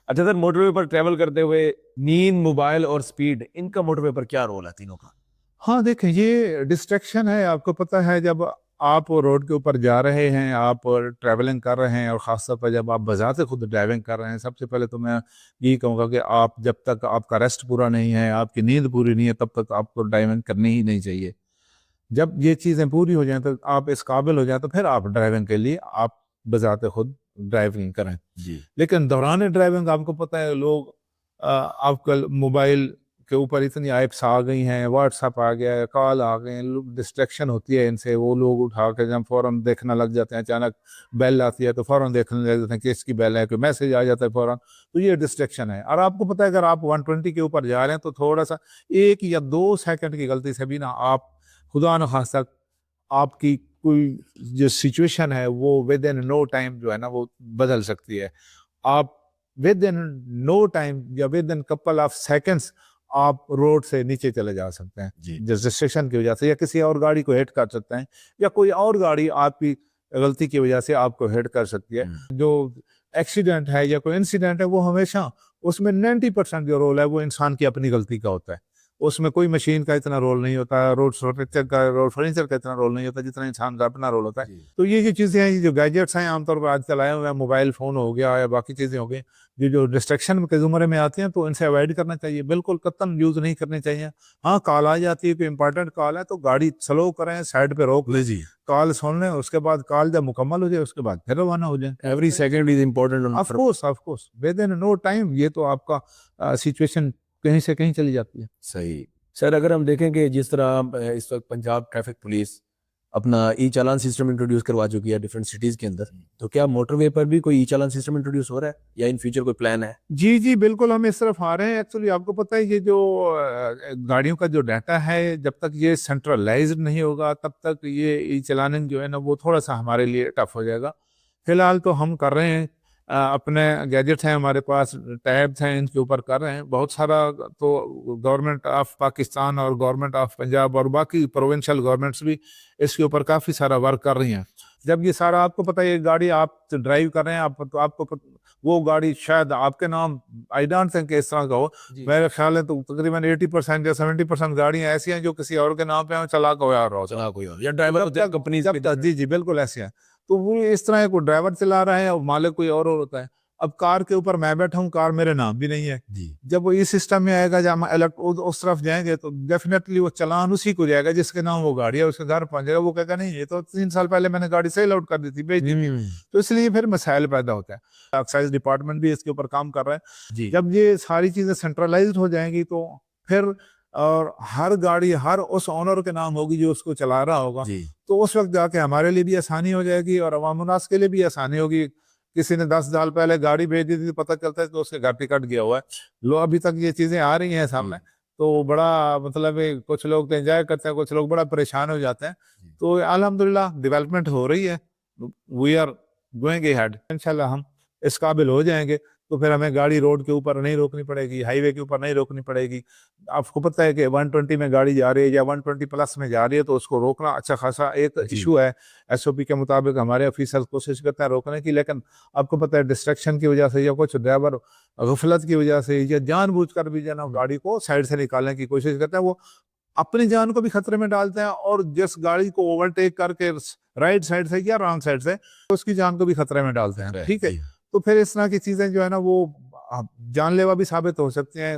अच्छा सर, मोटरवे पर ट्रेवल करते हुए नींद, मोबाइल और स्पीड, इनका मोटरवे पर क्या रोल है तीनों का? हाँ देखें ये डिस्ट्रैक्शन है, आपको पता है जब आप रोड के ऊपर जा रहे हैं, आप ट्रैवलिंग कर रहे हैं और ख़ासतौर पर जब आप बजाते खुद ड्राइविंग कर रहे हैं, सबसे पहले तो मैं यही कहूँगा कि आप जब तक आपका रेस्ट पूरा नहीं है, आपकी नींद पूरी नहीं है, तब तक आपको ड्राइविंग करनी ही नहीं चाहिए। जब ये चीज़ें पूरी हो जाएं तो आप इस काबिल हो जाए तो फिर आप ड्राइविंग के लिए आप बजाते खुद ड्राइविंग करें। जी। लेकिन दौरान ड्राइविंग आपको पता है लोग आजकल मोबाइल के ऊपर इतनी ऐप्स आ गई हैं, व्हाट्सएप आ गया है, कॉल आ गए हैं, डिस्ट्रैक्शन होती है इनसे, वो लोग उठा के जब फ़ौरन देखने लग जाते हैं, अचानक बेल आती है तो फ़ौरन देखने लग जाते हैं कि इसकी बेल है, कोई मैसेज आ जाता है फ़ौरन, तो ये डिस्ट्रैक्शन है। और आपको पता है अगर आप 120 के ऊपर जा रहे हैं तो थोड़ा सा 1 या 2 सेकंड की गलती से भी ना आप खुदा न खास्ता आपकी कोई जो सिचुएशन है वो विद इन नो टाइम जो है ना वो बदल सकती है। आप विद इन नो टाइम या with in couple of seconds आप रोड से नीचे चले जा सकते हैं जी। जिस डिस्ट्रैक्शन की वजह से, या किसी और गाड़ी को हिट कर सकते हैं, या कोई और गाड़ी आपकी गलती की वजह से आपको हिट कर सकती है। जो एक्सीडेंट है या कोई इंसिडेंट है वो हमेशा उसमें 90% जो रोल है वो इंसान की अपनी गलती का होता है, उसमें कोई मशीन का इतना रोल नहीं होता, रोड फर्नीचर का इतना रोल नहीं होता जितना इंसान का अपना रोल होता है। तो ये जो चीज़ें हैं, ये जो गैजेट्स हैं आमतौर पर आजकल आए हुए हैं, मोबाइल फ़ोन हो गया या बाकी चीज़ें हो गई, जो डिस्ट्रैक्शन के ज़ुमरे में आती हैं, तो इनसे अवॉइड करना चाहिए, बिल्कुल कतई यूज़ नहीं करनी चाहिए। हाँ कॉल आ जाती है, कोई इंपॉर्टेंट कॉल है तो गाड़ी स्लो करें, साइड पे रोक लें, जी। कॉल सुन लें, उसके बाद कॉल जब मुकम्मल हो जाए उसके बाद फिर रवाना हो जाए। Every second is important. Of course within no time ये तो आपका सिचुएशन कहीं से कहीं चली जाती है। सही। सर, अगर हम देखें कि जिस तरह इस वक्त पंजाब ट्रैफिक पुलिस अपना ई चालान सिस्टम इंट्रोड्यूस करवा चुकी है डिफरेंट सिटीज के अंदर, तो क्या मोटरवे पर भी कोई ई चालान सिस्टम इंट्रोड्यूस हो रहा है या इन फ्यूचर कोई प्लान है? जी जी बिल्कुल, हम इस तरफ आ रहे हैं। एक्चुअली आपको पता है ये जो गाड़ियों का जो डाटा है, जब तक ये सेंट्रलाइज्ड नहीं होगा तब तक ये ई चालानिंग जो है ना वो थोड़ा सा हमारे लिए टफ हो जाएगा। फिलहाल तो हम कर रहे हैं, अपने गैजेट्स हैं हमारे पास, टैब्स हैं, इनके ऊपर कर रहे हैं बहुत सारा। तो गवर्नमेंट ऑफ पाकिस्तान और गवर्नमेंट ऑफ पंजाब और बाकी प्रोविंशियल गवर्नमेंट्स भी इसके ऊपर काफ़ी सारा वर्क कर रही हैं। जब ये सारा आपको पता है, ये गाड़ी आप ड्राइव कर रहे हैं, आप तो आपको वो गाड़ी शायद आपके नाम, आई डोंट थिंक इस तरह का हो, मेरे ख्याल है तो तकरीबन 80% या 70% गाड़ियाँ ऐसी हैं जो किसी और के नाम पे हैं, चला कोई और हो, चला कोई और, या ड्राइवर कंपनी। जी जी बिल्कुल ऐसे हैं। तो वो इस तरह है, कोई ड्राइवर चला रहा है और मालिक कोई और होता है। अब कार के ऊपर मैं बैठा हूँ, कार मेरे नाम भी नहीं है जी। जब वो इस सिस्टम में आएगा, जब हम उस तरफ जाएंगे तो डेफिनेटली वो चालान उसी को जाएगा जिसके नाम वो गाड़ी है, उसके घर पहुंचेगा, वो कहेगा नहीं ये तो 3 साल पहले मैंने गाड़ी सेल आउट कर दी थी, बेच दी थी। तो इसलिए फिर मसाइल पैदा होता है। एक्साइज डिपार्टमेंट भी इसके ऊपर काम कर रहा है जी। जब ये सारी चीजें सेंट्रलाइज्ड हो जाएंगी तो फिर और हर गाड़ी हर उस ऑनर के नाम होगी जो उसको चला रहा होगा, तो उस वक्त जाके हमारे लिए भी आसानी हो जाएगी और अवाम उन्नास के लिए भी आसानी होगी। किसी ने 10 साल पहले गाड़ी भेज दी थी तो पता चलता है कि उसके घर टिकट गया हुआ है। लो अभी तक ये चीजें आ रही हैं सामने, तो बड़ा मतलब कुछ लोग तो एंजॉय करते हैं, कुछ लोग बड़ा परेशान हो जाते हैं। तो अल्हम्दुलिल्लाह डेवलपमेंट हो रही है, वी आर गोइंग अहेड, इंशाल्लाह हम इस काबिल हो जाएंगे तो फिर हमें गाड़ी रोड के ऊपर नहीं रोकनी पड़ेगी, हाईवे के ऊपर नहीं रोकनी पड़ेगी। आपको पता है कि 120 में गाड़ी जा रही है या 120 प्लस में जा रही है तो उसको रोकना अच्छा खासा एक इशू है। एसओपी के मुताबिक हमारे ऑफिसर कोशिश करते हैं रोकने की, लेकिन आपको पता है डिस्ट्रैक्शन की वजह से या कुछ ड्राइवर गफलत की वजह से या जानबूझकर भी जो गाड़ी को साइड से निकालने की कोशिश करते हैं, वो अपनी जान को भी खतरे में डालते हैं और जिस गाड़ी को ओवरटेक करके राइट साइड से या रॉन्ग साइड से उसकी जान को भी खतरे में डालते हैं। ठीक है, तो फिर इस तरह की चीजें जो है ना वो जानलेवा भी साबित हो सकती हैं,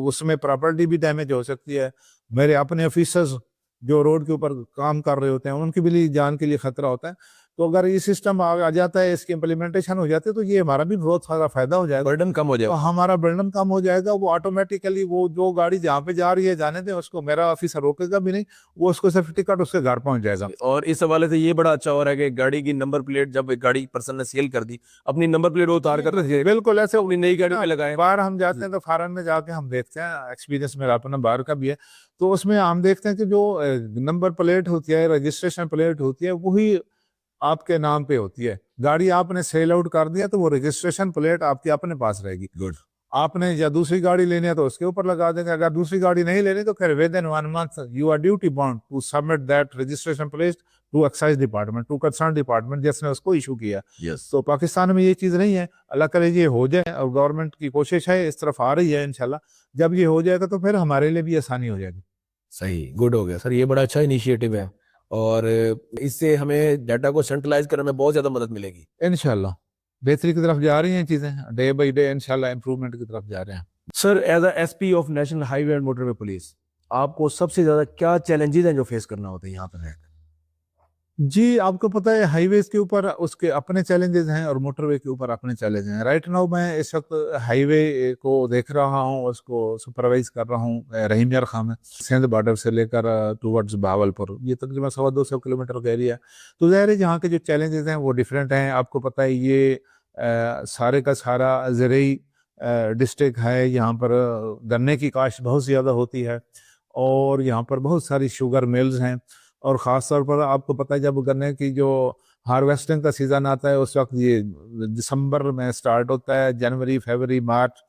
उसमें प्रॉपर्टी भी डैमेज हो सकती है। मेरे अपने ऑफिसर्स जो रोड के ऊपर काम कर रहे होते हैं उनकी भी जान के लिए खतरा होता है। तो अगर ये सिस्टम आ जाता है, इसकी इम्प्लीमेंटेशन हो जाती है तो ये हमारा भी बहुत सारा फायदा हो जाएगा, बर्डन कम हो तो जाएगा। हमारा बर्डन कम हो जाएगा। वो ऑटोमेटिकली वो जो गाड़ी जहाँ पे जा रही है जाने दें उसको, मेरा ऑफिसर रोकेगा भी नहीं, वो उसको सिर्फ टिकट उसके घर पहुंच जाएगा। और इस हवाले से ये बड़ा अच्छा हो रहा है कि गाड़ी की नंबर प्लेट जब एक गाड़ी पर्सन ने सेल कर दी, अपनी नंबर प्लेट उतार कर बिल्कुल ऐसे अपनी नई गाड़ी पे लगाए। बाहर हम जाते हैं तो फॉरेन में जाके हम देखते हैं, एक्सपीरियंस मेरा अपना बाहर का भी है, तो उसमें हम देखते हैं कि जो नंबर प्लेट होती है, रजिस्ट्रेशन प्लेट होती है, वही आपके नाम पे होती है। गाड़ी आपने सेल आउट कर दिया तो वो रजिस्ट्रेशन प्लेट आपकी अपने पास रहेगी। गुड। आपने या दूसरी गाड़ी लेनी है तो उसके ऊपर लगा देंगे, अगर दूसरी गाड़ी नहीं लेनी तो फिर within 1 month you are duty bound to submit that registration plate to excise department, to concern department जिसने उसको इशू किया। यस। तो पाकिस्तान में ये चीज नहीं है, अल्लाह करे ये हो जाए और गवर्नमेंट की कोशिश है, इस तरफ आ रही है इंशाल्लाह। जब ये हो जाएगा तो फिर हमारे लिए भी आसानी हो जाएगी। सही, गुड हो गया सर, ये बड़ा अच्छा इनिशिएटिव है और इससे हमें डाटा को सेंट्रलाइज करने में बहुत ज्यादा मदद मिलेगी। इंशाल्लाह बेहतरी की तरफ जा रही हैं चीजें, डे बाई डे इंशाल्लाह इंप्रूवमेंट की तरफ जा रहे हैं। Sir as a SP of national highway and motorway police, आपको सबसे ज्यादा क्या चैलेंजेस हैं जो फेस करना होता है यहाँ पर रहकर? जी, आपको पता है हाईवेज के ऊपर उसके अपने चैलेंजेस हैं और मोटरवे के ऊपर अपने चैलेंज हैं। राइट नाउ मैं इस वक्त हाईवे को देख रहा हूँ, उसको सुपरवाइज कर रहा हूँ रहीम यार खां में, सिंध बॉर्डर से लेकर टूवर्ड्स भावलपुर, ये तकरीबन 125 किलोमीटर का एरिया है। तो ज़ाहिर है यहाँ के जो चैलेंजेस हैं वो डिफरेंट हैं। आपको पता है ये सारे का सारा ज़रूरी डिस्ट्रिक्ट है, यहाँ पर गन्ने की काश्त बहुत ज़्यादा होती है और यहाँ पर बहुत सारी शुगर मिल्स हैं और ख़ास तौर पर आपको पता है जब गन्ने की जो हार्वेस्टिंग का सीज़न आता है उस वक्त ये दिसंबर में स्टार्ट होता है, जनवरी फरवरी मार्च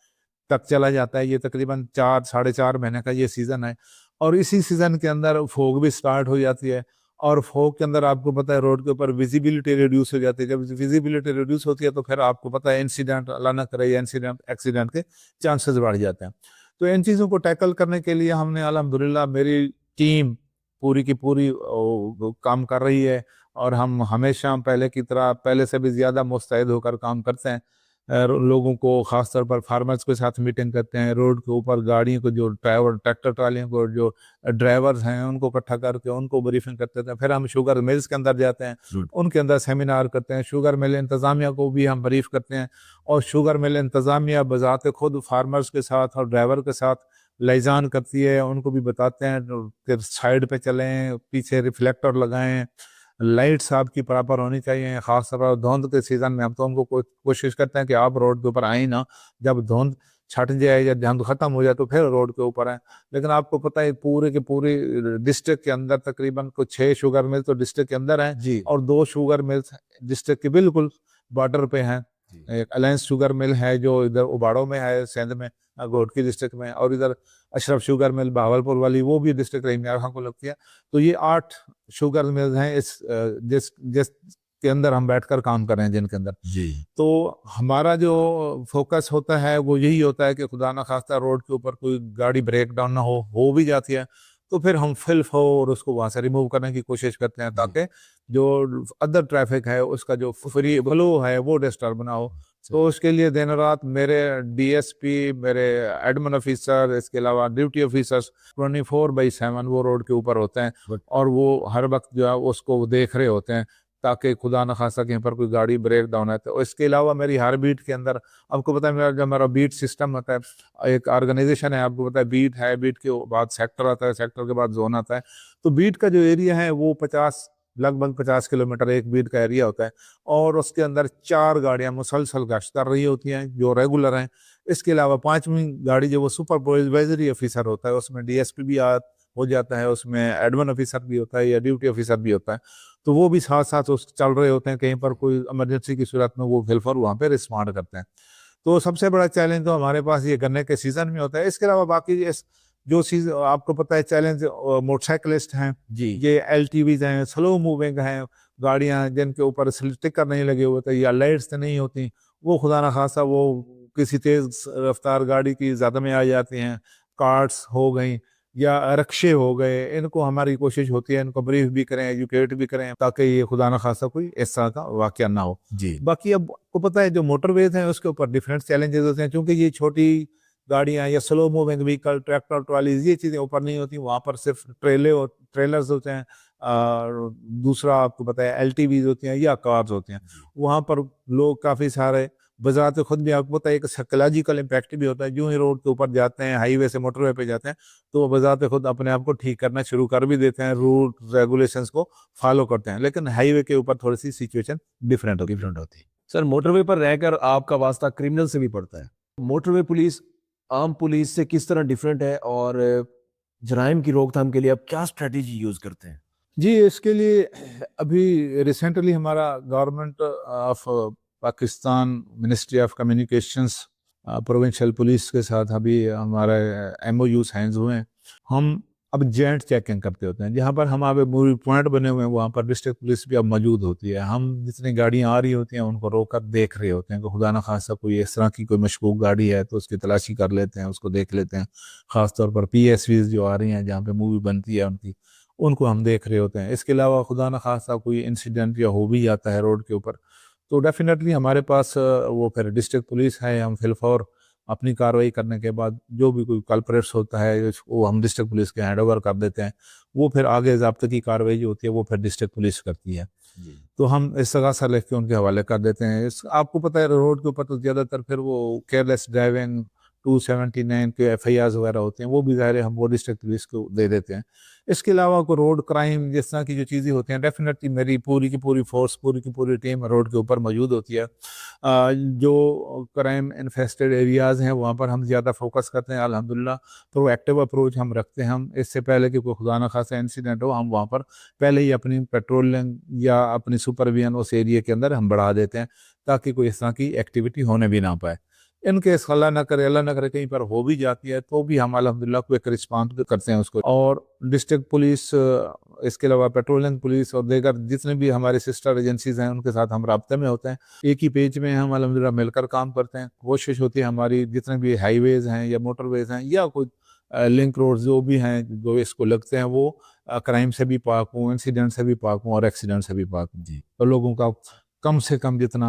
तक चला जाता है। ये तकरीबन 4 साढ़े 4 महीने का ये सीज़न है और इसी सीज़न के अंदर फोग भी स्टार्ट हो जाती है और फोग के अंदर आपको पता है रोड के ऊपर विजिबिलिटी रिड्यूस हो जाती है। जब विजिबिलिटी रिड्यूस होती है तो फिर आपको पता है इंसिडेंट, अल्लाह ना करे, इंसिडेंट एक्सीडेंट के चांसेस बढ़ जाते हैं। तो इन चीज़ों को टैकल करने के लिए हमने अल्हम्दुलिल्लाह मेरी टीम पूरी की पूरी काम कर रही है और हम हमेशा पहले की तरह, पहले से भी ज़्यादा मुस्तैद होकर काम करते हैं। लोगों को ख़ास तौर पर फार्मर्स के साथ मीटिंग करते हैं, रोड के ऊपर गाड़ियों को जो ड्राइवर ट्रैक्टर ट्रालियों को जो ड्राइवर्स हैं उनको इकट्ठा करके उनको ब्रीफिंग करते थे। फिर हम शुगर मिल्स के अंदर जाते हैं, उनके अंदर सेमिनार करते हैं, शुगर मिल इंतज़ामिया को भी हम ब्रीफ करते हैं और शुगर मिल इंतज़ामिया बज़ाते खुद फार्मर्स के साथ और ड्राइवर के साथ लाइजान करती है, उनको भी बताते हैं कि साइड पे चलें, पीछे रिफ्लेक्टर लगाएं, लाइट्स आपकी प्रॉपर होनी चाहिए। खास तौर पर धुंध के सीज़न में हम तो उनको कोशिश करते हैं कि आप रोड के ऊपर आए ना, जब धुंध छट जाए या धुंध खत्म हो जाए तो फिर रोड के ऊपर आए। लेकिन आपको पता है पूरे के पूरे डिस्ट्रिक्ट के अंदर तकरीबन कुछ 6 शुगर मिल तो डिस्ट्रिक्ट के अंदर हैं जी। और 2 शुगर मिल्स डिस्ट्रिक्ट के बिल्कुल बॉर्डर पे हैं। एक अलायंस शुगर मिल है जो इधर उबाड़ो में है, सिंध में, घोटकी डिस्ट्रिक्ट में, और इधर अशरफ शुगर मिल भावलपुर वाली वो भी डिस्ट्रिक्ट रहीम यार खां को लगती है। तो ये 8 शुगर मिल्स हैं इस जिस जिस के अंदर हम बैठकर काम कर रहे हैं जिनके अंदर। जी। तो हमारा जो फोकस होता है वो यही होता है कि खुदा ना खास्ता रोड के ऊपर कोई गाड़ी ब्रेक डाउन ना हो भी जाती है तो फिर हम फिल्फ हो और उसको वहां से रिमूव करने की कोशिश करते हैं ताकि जो अदर ट्रैफिक है उसका जो फ्री फ्लो है वो डिस्टर्ब ना हो। तो उसके लिए दिन रात मेरे डीएसपी, मेरे एडमिन ऑफिसर, इसके अलावा ड्यूटी ऑफिसर्स 24/7 वो रोड के ऊपर होते हैं और वो हर वक्त जो है उसको देख रहे होते हैं ताकि खुदा न खासा कहीं पर कोई गाड़ी ब्रेक डाउन है। तो इसके अलावा मेरी हर बीट के अंदर आपको पता है मेरा जो हमारा बीट सिस्टम होता है, एक ऑर्गेनाइजेशन है, आपको पता है बीट है, बीट के बाद सेक्टर आता है, सेक्टर के बाद जोन आता है। तो बीट का जो एरिया है वो 50 लगभग 50 किलोमीटर एक बीट का एरिया होता है, और उसके अंदर 4 गाड़ियां मुसलसल गश्त कर रही होती हैं जो रेगुलर हैं। इसके अलावा 5वीं गाड़ी जो वो सुपरवाइजरी ऑफिसर होता है, उसमें डीएसपी भी हो जाता है, उसमें एडमिन ऑफिसर भी होता है या ड्यूटी ऑफिसर भी होता है। तो वो भी साथ साथ उस चल रहे होते हैं, कहीं पर कोई इमरजेंसी की सूरत में वो हेल्पर वहाँ पे रिस्पॉन्ड करते हैं। तो सबसे बड़ा चैलेंज तो हमारे पास ये गन्ने के सीजन में होता है। इसके अलावा बाकी जो चीज आपको पता है चैलेंज, मोटरसाइकिलिस्ट हैं, जी। ये एलटीवीज हैं, स्लो मूविंग हैं गाड़ियां जिनके ऊपर स्टिकर नहीं लगे होते या लाइट्स नहीं होती, वो खुदा ना खासा वो किसी तेज रफ्तार गाड़ी की ज्यादा में आ जाती हैं, कार्स हो गई या रिक्शे हो गए। इनको हमारी कोशिश होती है इनको ब्रीफ भी करें, एजुकेट भी करें, ताकि ये खुदा ना खासा कोई इस तरह का वाकया ना हो। जी। बाकी अब आपको पता है जो मोटरवेज हैं उसके ऊपर डिफरेंट चैलेंजेस होते हैं, क्योंकि ये छोटी गाड़ियां या slow moving vehicle, tractor, trolleys, ये चीजें ऊपर नहीं होती, वहां पर सिर्फ ट्रेलर्स होते हैं। और दूसरा आपको पता है एलटीवीज होती हैं या कार्स होती हैं। वहां पर लोग काफी सारे बजाते, खुद भी आपको पता है एक साइकोलॉजिकल इम्पैक्ट भी होता है, जो ही रोड के ऊपर जाते हैं, हाईवे से मोटरवे पे जाते हैं, तो वो बजाते खुद अपने आप को ठीक करना शुरू कर भी देते हैं, रूल रेगुलेशंस को फॉलो करते हैं। लेकिन हाईवे के ऊपर थोड़ी सी सिचुएशन डिफरेंट होती है। डिफरेंट होती है। सर, मोटरवे पर रहकर आपका वास्ता क्रिमिनल से भी पड़ता है। मोटरवे पुलिस आम पुलिस से किस तरह डिफरेंट है, और जराइम की रोकथाम के लिए आप क्या स्ट्रेटेजी यूज करते हैं? जी, इसके लिए अभी रिसेंटली हमारा government of Pakistan, ministry of communications, provincial police के साथ अभी हमारे एमओयू साइन हुए हैं। हम अब जॉइंट चेकिंग करते होते हैं, जहाँ पर हमारे मूवी पॉइंट बने हुए हैं वहाँ पर डिस्ट्रिक्ट पुलिस भी अब मौजूद होती है। हम जितनी गाड़ियाँ आ रही होती हैं उनको रोक कर देख रहे होते हैं कि खुदा ना खासा कोई इस तरह की कोई मशकूक गाड़ी है तो उसकी तलाशी कर लेते हैं, उसको देख लेते हैं। ख़ासतौर पर पीएसवीज जो आ रही हैं जहाँ पे मूवी बनती है उनकी, उनको हम देख रहे होते हैं। इसके अलावा खुदा न खासा कोई इंसिडेंट या हो भी जाता है रोड के ऊपर, तो डेफिनेटली हमारे पास वो फिर डिस्ट्रिक्ट पुलिस है, हम फिलफौर अपनी कार्रवाई करने के बाद जो भी कोई कल्प्रेट्स होता है वो हम डिस्ट्रिक्ट पुलिस के हैंड ओवर कर देते हैं। वो फिर आगे ज़ब्ते की कार्रवाई जो होती है वो फिर डिस्ट्रिक्ट पुलिस करती है। जी। तो हम इस जगह से लिख के उनके हवाले कर देते हैं। आपको पता है रोड के ऊपर तो ज़्यादातर फिर वो केयरलेस ड्राइविंग 279 के एफआईआर वगैरह होते हैं, वो भी ज़ाहिर है हम वो डिस्ट्रिक्ट पुलिस को दे देते हैं। इसके अलावा कोई रोड क्राइम जिस तरह की जो चीज़ें होती हैं, डेफिनेटली मेरी पूरी की पूरी फोर्स, पूरी की पूरी टीम रोड के ऊपर मौजूद होती है। जो क्राइम इन्फेस्टेड एरियाज़ हैं वहाँ पर हम ज़्यादा फोकस करते हैं। अल्हम्दुलिल्लाह प्रोएक्टिव अप्रोच हम रखते हैं। हम इससे पहले कि कोई खुदा न खासा इंसिडेंट हो, हम वहाँ पर पहले ही अपनी पेट्रोलिंग या अपनी सुपरविजन उस एरिया के अंदर हम बढ़ा देते हैं, ताकि कोई इस तरह की एक्टिविटी होने भी ना पाए। इनकेस अल्लाह ना करे कहीं पर हो भी जाती है तो भी हम अल्हम्दुलिल्लाह क्विक रिस्पॉन्स करते हैं उसको। और डिस्ट्रिक्ट पुलिस, इसके अलावा पेट्रोलिंग पुलिस और दीगर जितने भी हमारे सिस्टर एजेंसीज हैं उनके साथ हम राब्ते में होते हैं। एक ही पेज में हम अल्हम्दुलिल्लाह मिलकर काम करते हैं। कोशिश होती है हमारी जितने भी हाईवेज हैं या मोटरवेज हैं या कोई लिंक रोड जो भी हैं जो इसको लगते हैं, वो क्राइम से भी पाक हों, इंसिडेंट से भी पाक हों और एक्सीडेंट से भी पाक हों। जी। तो लोगों का कम से कम जितना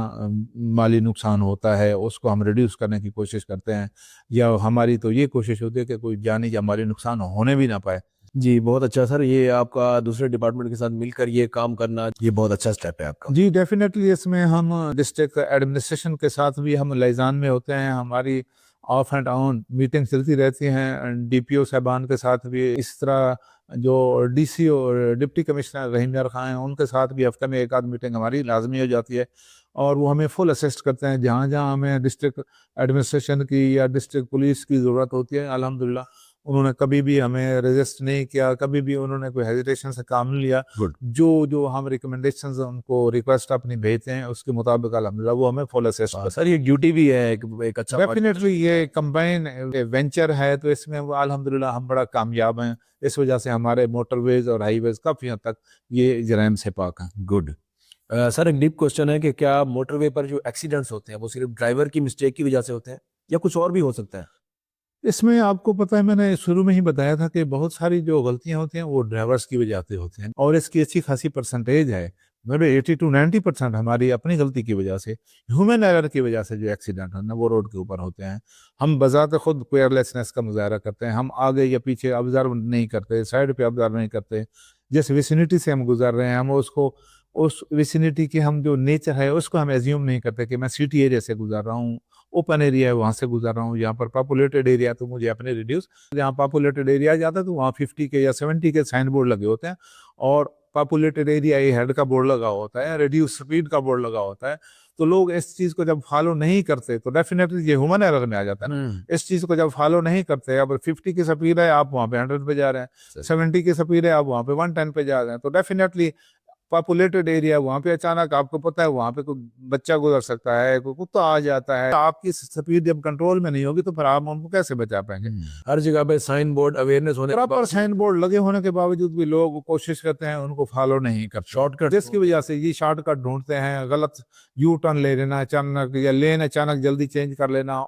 माली नुकसान होता है उसको हम रिड्यूस करने की कोशिश करते हैं, या हमारी तो ये कोशिश होती है कि कोई जानी या माली नुकसान होने भी ना पाए। जी, बहुत अच्छा सर। ये आपका दूसरे डिपार्टमेंट के साथ मिलकर ये काम करना, ये बहुत अच्छा स्टेप है आपका। जी, डेफिनेटली इसमें हम डिस्ट्रिक्ट एडमिनिस्ट्रेशन के साथ भी हम लाइजान में होते हैं। हमारी ऑफ एंड ऑन मीटिंग चलती रहती हैं डीपीओ साहबान के साथ भी। इस तरह जो डीसी और डिप्टी कमिश्नर रहीम यार खां हैं उनके साथ भी हफ्ते में एक आध मीटिंग हमारी लाजमी हो जाती है, और वो हमें फुल असिस्ट करते हैं जहाँ जहाँ हमें डिस्ट्रिक्ट एडमिनिस्ट्रेशन की या डिस्ट्रिक्ट पुलिस की ज़रूरत होती है। अल्हम्दुलिल्लाह उन्होंने कभी भी हमें रेजिस्ट नहीं किया, कभी भी उन्होंने कोई हेजिटेशन से काम नहीं लिया। गुड। जो जो हम रिकमेंडेशंस उनको रिक्वेस्ट अपनी भेजते हैं उसके मुताबिक अल्हम्दुलिल्लाह वो हमें फुल असिस्ट करते हैं। सर, ये ड्यूटी भी है एक अच्छा डेफिनेटली ये कंबाइन वेंचर है, तो इसमें वो अल्हम्दुलिल्लाह हम बड़ा कामयाब हैं। इस वजह से हमारे मोटरवेज और हाईवेज काफ़ी हद तक ये जराइम से पाक हैं। गुड। सर, एक डीप क्वेश्चन है कि क्या मोटरवे पर जो एक्सीडेंट्स होते हैं वो सिर्फ ड्राइवर की मिस्टेक की वजह से होते हैं, या कुछ और भी हो सकता है? इसमें आपको पता है मैंने शुरू में ही बताया था कि बहुत सारी जो गलतियां होती हैं वो ड्राइवर्स की वजह से होती हैं, और इसकी अच्छी खासी परसेंटेज है, मेरे 80 to 90% हमारी अपनी गलती की वजह से, ह्यूमन एरर की वजह से जो एक्सीडेंट है ना वो रोड के ऊपर होते हैं। हम बजाते खुद केयरलेसनेस का मुजाहरा करते हैं, हम आगे या पीछे ऑब्जर्व नहीं करते, साइड पे ऑब्जर्व नहीं करते। जिस विसिनिटी से हम गुजर रहे हैं हम उसको, उस विसिनिटी की हम जो नेचर है उसको हम एज्यूम नहीं करते कि मैं सिटी एरिया से गुजर रहा हूँ, ओपन एरिया है वहाँ से गुजर रहा हूँ, यहाँ पर पॉपुलेटेड एरिया तो मुझे अपने रिड्यूस, जहाँ पॉपुलेटेड एरिया जाता है तो वहाँ 50 के या 70 के साइन बोर्ड लगे होते हैं, और पॉपुलेटेड एरिया ये हेड का बोर्ड लगा होता है, रिड्यूस स्पीड का बोर्ड लगा होता है, तो लोग इस चीज को जब फॉलो नहीं करते तो डेफिनेटली ये ह्यूमन एरर में आ जाता है ना। इस चीज को जब फॉलो नहीं करते, अब 50 की स्पीड है आप वहाँ पे 100 पे जा रहे हैं, 70 की स्पीड है आप वहाँ पे 110 पे जा रहे हैं, तो डेफिनेटली पॉपुलेटेड एरिया वहाँ पे अचानक आपको पता है वहाँ पे कोई बच्चा गुजर सकता है, कोई कुत्ता आ जाता है, आपकी स्पीड जब कंट्रोल में नहीं होगी तो फिर आप उनको कैसे बचा पाएंगे। हर जगह पे साइन बोर्ड अवेयरनेस होने प्रॉपर साइन बोर्ड लगे होने के बावजूद भी लोग कोशिश करते हैं उनको फॉलो नहीं करते, शॉर्टकट जिसकी वजह से ये शॉर्टकट ढूंढते हैं, गलत यू टर्न ले लेना अचानक, या लेन अचानक जल्दी चेंज कर लेना,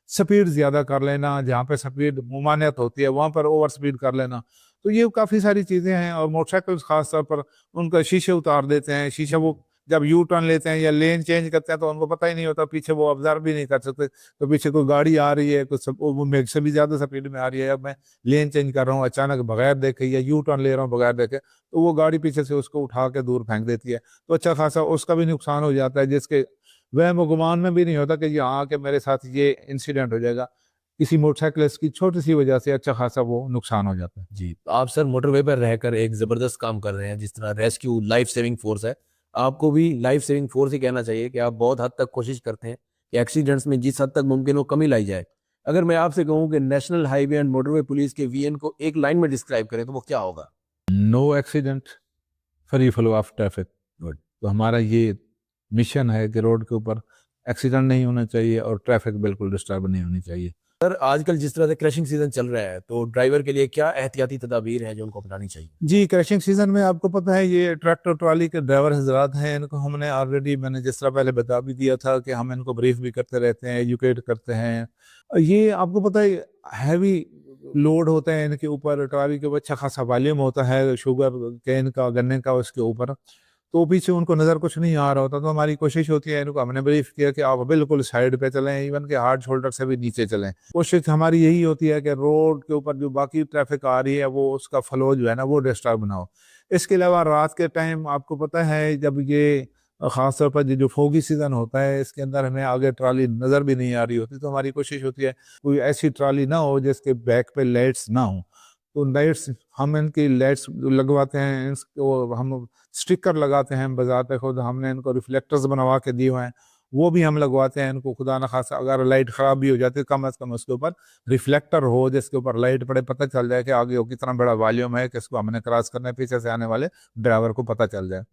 स्पीड ज्यादा कर लेना, जहाँ पे स्पीड मुमानियत होती है वहां पर ओवर स्पीड कर लेना। तो ये काफी सारी चीजें हैं। और मोटरसाइकिल खास तौर पर उनका शीशे उतार देते हैं, शीशे वो जब यू टर्न लेते हैं या लेन चेंज करते हैं तो उनको पता ही नहीं होता, पीछे वो ऑब्जर्व भी नहीं कर सकते, तो पीछे कोई गाड़ी आ रही है, कुछ वो मेरे से भी ज्यादा स्पीड में आ रही है, अब मैं लेन चेंज कर रहा हूँ अचानक बगैर देखे या यू टर्न ले रहा हूँ बगैर देखे, तो वो गाड़ी पीछे से उसको उठा के दूर फेंक देती है, तो अच्छा खासा उसका भी नुकसान हो जाता है, जिसके वह गुमान में भी नहीं होता कि यहाँ आके मेरे साथ ये इंसिडेंट हो जाएगा। किसी मोटरसाइकिलिस्ट की छोटी सी वजह से अच्छा खासा वो नुकसान हो जाता है। जी, आप सर मोटरवे पर रहकर एक जबरदस्त काम कर रहे हैं, जिस तरह रेस्क्यू लाइफ सेविंग फोर्स है, आपको भी लाइफ सेविंग फोर्स ही कहना चाहिए कि आप बहुत हद तक कोशिश करते हैं कि एक्सीडेंट्स में जिस हद तक मुमकिन हो कमी लाई जाए। अगर मैं आपसे कहूं कि national highway and motorway police के वीएन को एक लाइन में डिस्क्राइब करें तो वो क्या होगा? No accident, free flow of traffic. Good. तो हमारा ये मिशन है कि रोड के ऊपर एक्सीडेंट नहीं होना चाहिए और ट्रैफिक बिल्कुल डिस्टर्ब नहीं होनी चाहिए। सर आजकल जिस तरह से क्रैशिंग सीजन चल रहा है, तो ड्राइवर के लिए क्या एहतियाती तदाबीर है जो उनको अपनानी चाहिए? जी, क्रैशिंग सीजन में आपको पता है ये ट्रैक्टर ट्रॉली के ड्राइवर हजरात हैं, इनको हमने ऑलरेडी मैंने जिस तरह पहले बता भी दिया था कि हम इनको ब्रीफ भी करते रहते हैं, एजुकेट करते हैं। ये आपको पता है हैवी लोड होता है इनके ऊपर, ट्रॉली के ऊपर अच्छा खासा वॉल्यूम होता है शुगर केन का, गन्ने का, उसके ऊपर, तो पीछे उनको नज़र कुछ नहीं आ रहा होता, तो हमारी कोशिश होती है, इनको हमने ब्रीफ किया कि आप बिल्कुल साइड पे चलें, इवन के हार्ड शोल्डर से भी नीचे चलें। कोशिश हमारी यही होती है कि रोड के ऊपर जो बाकी ट्रैफिक आ रही है वो उसका फ्लो जो है ना वो डिस्टर्ब ना हो। इसके अलावा रात के टाइम आपको पता है जब ये ख़ास तौर पर ये जो फोगी सीज़न होता है इसके अंदर हमें आगे ट्राली नज़र भी नहीं आ रही होती, तो हमारी कोशिश होती है कोई ऐसी ट्राली ना हो जिसके बैक पे लाइट्स ना हो, तो लाइट्स हम इनकी लाइट्स लगवाते हैं, इसको हम स्टिकर लगाते हैं, बजाते खुद हमने इनको रिफ्लेक्टर्स बनवा के दिए हुए हैं, वो भी हम लगवाते हैं इनको। खुदा न खासा अगर लाइट ख़राब भी हो जाती है कम अज़ कम उसके ऊपर रिफ्लेक्टर हो जिसके ऊपर लाइट पड़े, पता चल जाए कि आगे वो कितना बड़ा वॉल्यूम है, किसको हमने क्रॉस करना है, पीछे से आने वाले ड्राइवर को पता चल जाए।